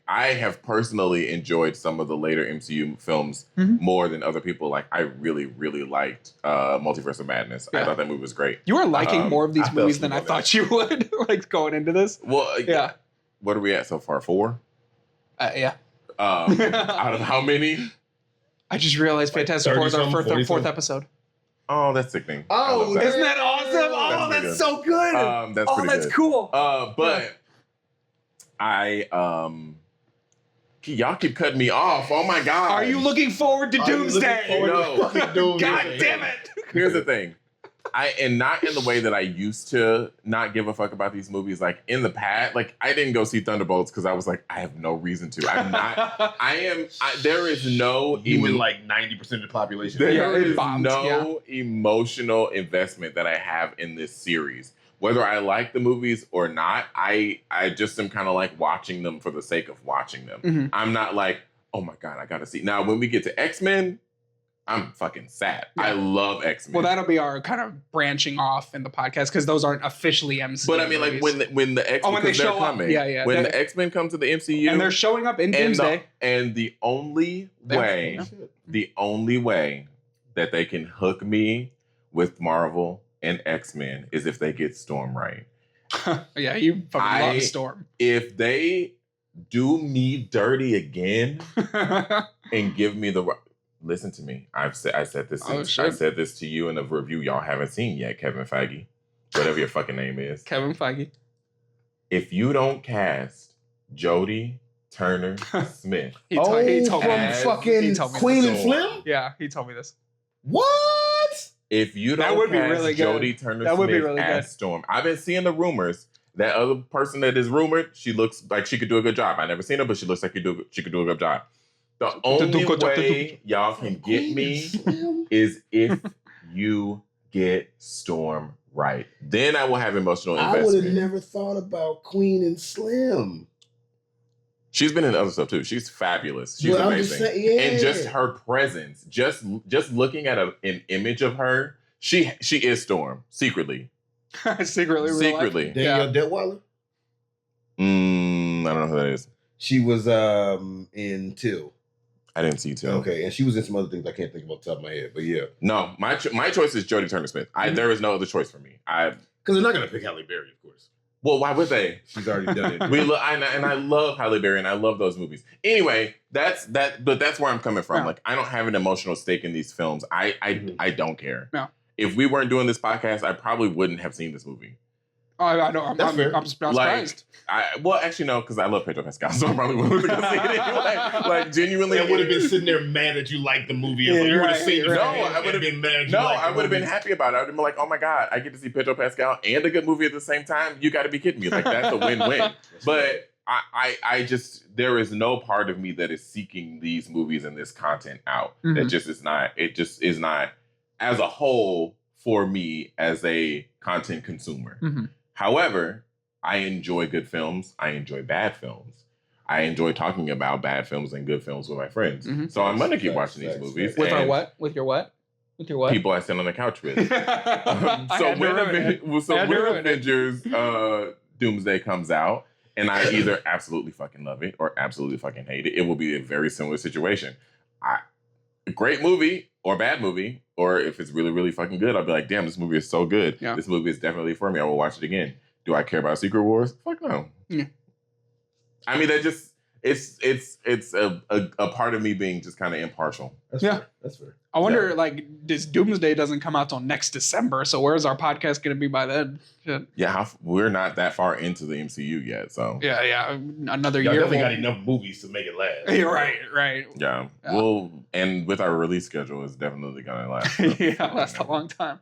B: have personally enjoyed some of the later MCU films more than other people, like I really, really liked Multiverse of Madness.
A: Yeah.
B: I thought that movie was great.
A: You are liking more of these
C: I fell
A: movies than I
C: asleep on
A: thought you would, like going into this.
B: Well,
A: Yeah.
B: What are we at so far? 4?
A: Yeah.
B: Out of how many?
A: I just realized
C: Like
A: Fantastic Four is our
C: 30-something, 40-something.
A: fourth episode.
B: Oh, that's sickening. I
C: Oh,
B: love that.
A: Isn't that awesome? Oh,
B: That's pretty
A: that's
B: good.
A: so good.
B: That's pretty
A: that's
B: good.
A: cool.
B: But y'all keep cutting me off. Oh my god.
A: Are you looking forward to
C: Are you looking
A: Doomsday?
C: forward to
B: No.
C: fucking Doomsday?
A: God damn it.
B: Here's the thing. And not in the way that I used to not give a fuck about these movies. Like in the past, like I didn't go see Thunderbolts because I was like, I have no reason to. There is no
C: You with like 90% of the population.
B: There
A: Yeah, it
B: is
A: bombed,
B: no emotional investment that I have in this series. Whether I like the movies or not, I just am kind of like watching them for the sake of watching them.
A: Mhm.
B: I'm not like, oh my God, I gotta see. Now, when we get to X-Men, I'm fucking sad.
A: Yeah.
B: I love X-Men.
A: Well, that'll be our kind of branching off in the podcast because those aren't officially MCU.
B: But I mean, like when the X-Men,
A: when they
B: because they're
A: show up.
B: coming.
A: Yeah.
B: When the X-Men come to the MCU,
A: and they're showing up in
B: and
A: Doomsday.
B: the only way,
A: Yeah.
B: the only way that they can hook me with Marvel and X-Men is if they get Storm right.
A: Yeah, you fucking love Storm.
B: If they do me dirty again and give me the listen to me. I said this.
A: Oh,
B: I
A: shit.
B: said this to you in a review y'all haven't seen yet, Kevin Feige, whatever your fucking name is.
A: Kevin Feige.
B: If you don't cast Jodie Turner Smith,
A: He told me
C: from
B: as-
C: fucking
A: he told me
C: Queen
B: this.
C: and Slim?
A: Yeah, he told me this.
C: What?
B: if you
A: That
B: don't
A: would be
B: cast
A: really good.
B: Jodie Turner
A: That would be
B: Smith
A: really
B: as
A: good.
B: Storm, I've been seeing the rumors. That other person that is rumored, she looks like she could do a good job. I never seen her, but she looks like she could do a good job. The only way y'all can get me is if you get Storm right. Then I will have emotional
C: I would have
B: investment.
C: never thought about Queen and Slim.
B: She's been in other stuff too. She's fabulous. She's
C: But I'm just
B: amazing.
C: saying, yeah.
B: And just her presence, just looking at an image of her, she is Storm secretly.
A: Secretly. real life.
B: Secretly.
C: Danielle Detweiler?
B: I don't know who that is.
C: She was in Till.
B: I didn't see too.
C: Okay, and she was in some other things I can't think of off the top of my head, but yeah.
B: No, my choice is Jodie Turner Smith. There is no other choice for me.
C: Because they're not going to pick Halle Berry, of course.
B: Well, why would they?
C: She's already done it.
B: I love Halle Berry and I love those movies. Anyway, that's where I'm coming from.
A: Yeah.
B: Like I don't have an emotional stake in these films. I don't care.
A: No.
B: If we weren't doing this podcast, I probably wouldn't have seen this movie.
A: I don't. I'm surprised.
B: Well, actually, no, because I love Pedro Pascal, so I probably wouldn't have seen it anyway. Like, genuinely,
C: I would have been sitting there mad that you liked the movie.
A: Yeah,
C: You would have
A: right,
C: seen it.
A: right.
C: No, I would have been mad.
B: I would have been happy about it. I would have been like, oh my God, I get to see Pedro Pascal and a good movie at the same time. You got to be kidding me. Like, that's a win-win. But I just, there is no part of me that is seeking these movies and this content out.
A: Mm-hmm.
B: That just is not, it just is not, as a whole, for me as a content consumer.
A: Mm-hmm.
B: However, I enjoy good films. I enjoy bad films. I enjoy talking about bad films and good films with my friends. Mm-hmm. So I'm going to keep watching these movies.
A: With our what? With your what? With your what?
B: People I sit on the couch with. So when Avengers Doomsday comes out, and I either absolutely fucking love it or absolutely fucking hate it, it will be a very similar situation. A great movie or bad movie, or if it's really, really fucking good, I'll be like, damn, this movie is so good. Yeah. This movie is definitely for me. I will watch it again. Do I care about Secret Wars? Fuck no. Yeah. I mean, that just, it's a part of me being just kind of impartial.
C: That's fair. That's fair.
A: I wonder, like, this Doomsday doesn't come out till next December, so where's our podcast going to be by then? Shit.
B: Yeah, we're not that far into the MCU yet, so.
A: Yeah, another
C: Y'all
A: year.
C: Definitely got enough movies to make it last.
A: Right.
B: Yeah, well, and with our release schedule, it's definitely going to last.
A: Last a long time.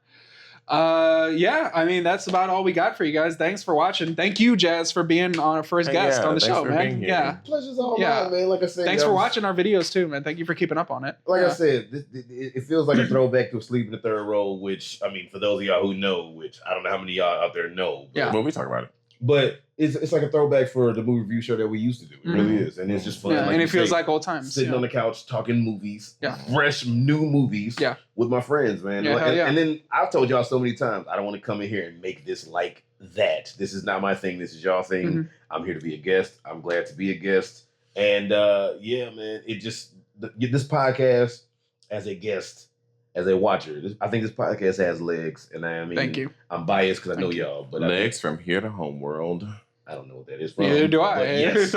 A: I mean, that's about all we got for you guys. Thanks for watching. Thank you, Jazz, for being our first guest on the show, man. Yeah.
C: Pleasure's all mine, man. Like I said,
A: thanks for watching our videos too, man. Thank you for keeping up on it.
C: Like I said, it feels like a throwback to Sleep in the Third Row, which, I mean, for those of y'all who know, which I don't know how many of y'all out there know.
B: But we talk about it.
C: But it's like a throwback for the movie review show that we used to do. It really is. And it's just fun.
A: Yeah, and it feels like old times.
C: Sitting on the couch talking movies, fresh new movies with my friends, man. And then I've told y'all so many times, I don't want to come in here and make this like that. This is not my thing. This is y'all thing. Mm-hmm. I'm here to be a guest. I'm glad to be a guest. And man, it just, this podcast as a guest, as a watcher, I think this podcast has legs, and I mean,
A: thank you.
C: I'm biased because I know y'all, but
B: legs from here to home world.
C: I don't know what that is from.
A: Neither do I.
C: Yes.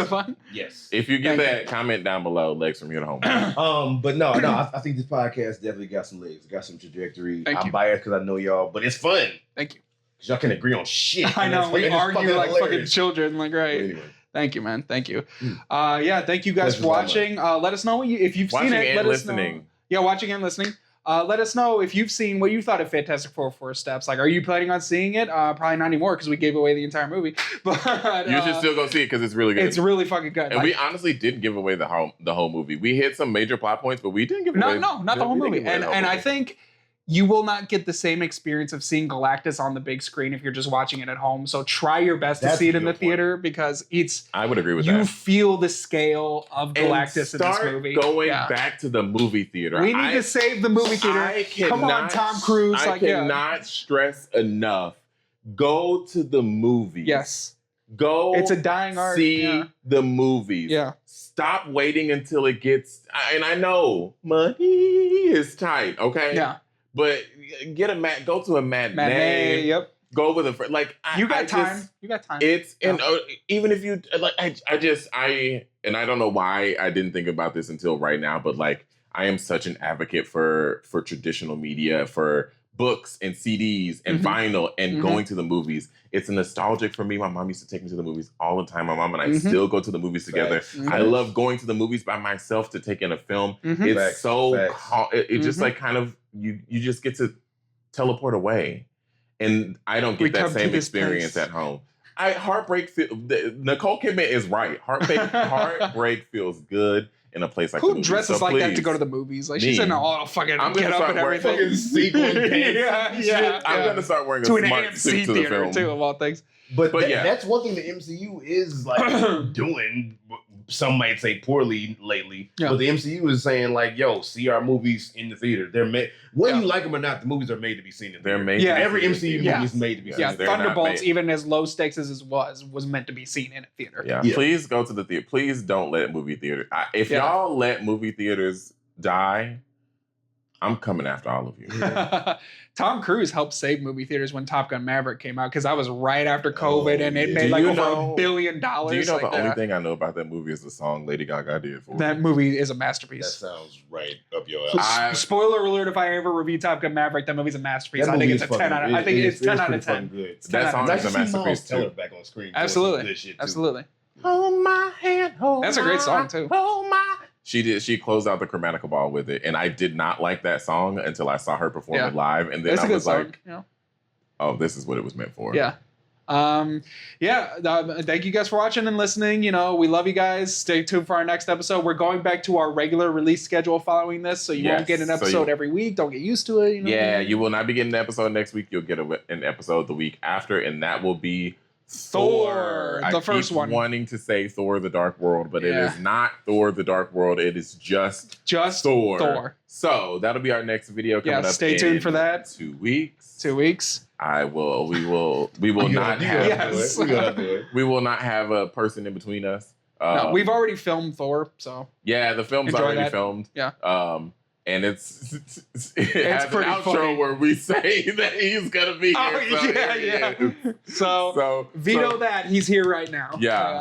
B: Yes. If you get that, comment down below. Legs from here to home.
C: But no, I think this podcast definitely got some legs, got some trajectory. I'm biased because I know y'all, but it's fun.
A: Thank you.
C: Because y'all can agree on shit.
A: I know we argue like fucking children, like right. Anyway. Thank you, man. Thank you. Thank you guys for watching. Let us know if you've seen it. Let us know. Yeah, watching and listening. Let us know if you've seen what you thought of Fantastic Four: First Steps. Like, are you planning on seeing it? Probably not anymore because we gave away the entire movie. But
B: you should still go see it because it's really good.
A: It's really fucking good.
B: And we honestly didn't give away the whole movie. We hit some major plot points, but we didn't give away.
A: Not the whole movie. And I think you will not get the same experience of seeing Galactus on the big screen if you're just watching it at home. So try your best to see it in the theater because
B: I would agree with that.
A: You feel the scale of Galactus in this movie.
B: Going back to the movie theater.
A: We need to save the movie theater. Come on, Tom Cruise.
B: I cannot stress enough. Go to the movies.
A: Yes.
B: Go.
A: It's a dying art.
B: See the movies.
A: Yeah.
B: Stop waiting until it gets. And I know money is tight. Okay.
A: Yeah.
B: But go to a matinee.
A: Yep.
B: Go with a friend. Like
A: you got time.
B: It's and even if you like, I don't know why I didn't think about this until right now. But like, I am such an advocate for traditional media, for books and CDs and vinyl and going to the movies. It's nostalgic for me. My mom used to take me to the movies all the time. My mom and I still go to the movies together. I love going to the movies by myself to take in a film. It's so it just like kind of you just get to teleport away, and I don't get that same experience at home. Nicole Kidman is right. Heartbreak feels good in a place like
A: who dresses like that to go to the movies? Like she's in all fucking get up and everything.
C: Fucking sequin pants.
B: I'm gonna start wearing
A: to
B: a
A: an
B: smart
A: AMC
B: suit to the
A: theater
B: film.
A: too, of all things.
C: But that's one thing the MCU is like doing. Some might say poorly lately, but the MCU is saying like, "Yo, see our movies in the theater. They're made whether you like them or not. The movies are made to be seen in the theater.
B: They're made.
C: Every MCU movie is made to be seen.
A: Yeah, Thunderbolts, even as low stakes as it was meant to be seen in a theater.
B: Yeah, please go to the theater. Please don't let movie theater. If y'all let movie theaters die, I'm coming after all of you.
A: Tom Cruise helped save movie theaters when Top Gun Maverick came out because that was right after COVID and it made like over $1 billion.
B: Do you know the only thing I know about that movie is the song Lady Gaga did for
A: that movie is a masterpiece.
C: That sounds right up your alley.
A: Spoiler alert! If I ever review Top Gun Maverick, that movie's a masterpiece. I think it's a 10 out of. I think it's 10 out of 10.
C: Good.
B: That song is a masterpiece too.
C: Back on screen.
A: Absolutely.
B: Hold my hand.
A: That's a great song too.
B: Hold my. She closed out the Chromatica Ball with it, and I did not like that song until I saw her perform it live, and then I was like, "Oh, this is what it was meant for."
A: Yeah. Thank you guys for watching and listening. You know, we love you guys. Stay tuned for our next episode. We're going back to our regular release schedule following this, so you won't get an episode every week. Don't get used to it. You know
B: you will not be getting an episode next week. You'll get an episode the week after, and that will be Thor, the first one. Wanting to say Thor: The Dark World, but it is not Thor: The Dark World. It is just Thor. So that'll be our next video coming up.
A: Stay tuned for that.
B: 2 weeks.
A: 2 weeks.
B: We will not have a person in between us.
A: No, we've already filmed Thor, so
B: yeah, the film's already filmed.
A: Yeah.
B: And it has an outro funny. Where we say that he's gonna be here. So
A: veto that he's here right now.
B: Yeah.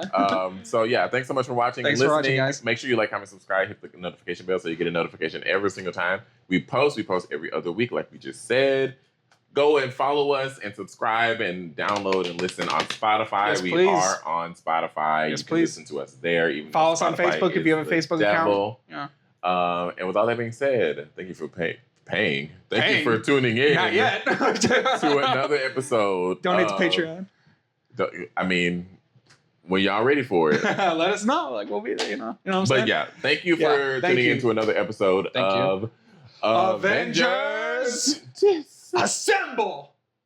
B: Thanks so much for watching and listening. For watching, guys. Make sure you like, comment, subscribe, hit the notification bell so you get a notification every single time we post. We post every other week, like we just said. Go and follow us and subscribe and download and listen on Spotify.
A: Yes,
B: we are on Spotify.
A: Yes,
B: you can listen to us there. Even
A: follow us on Facebook if you have a Facebook account.
B: Yeah. And with all that being said, thank you for paying. Thank you for tuning in.
A: Not yet.
B: To another episode.
A: Donate to Patreon.
B: I mean, when y'all ready for it,
A: let us know. Like we'll be there. You know what I'm saying?
B: But yeah, thank you for tuning into another episode of
A: Avengers Disassemble.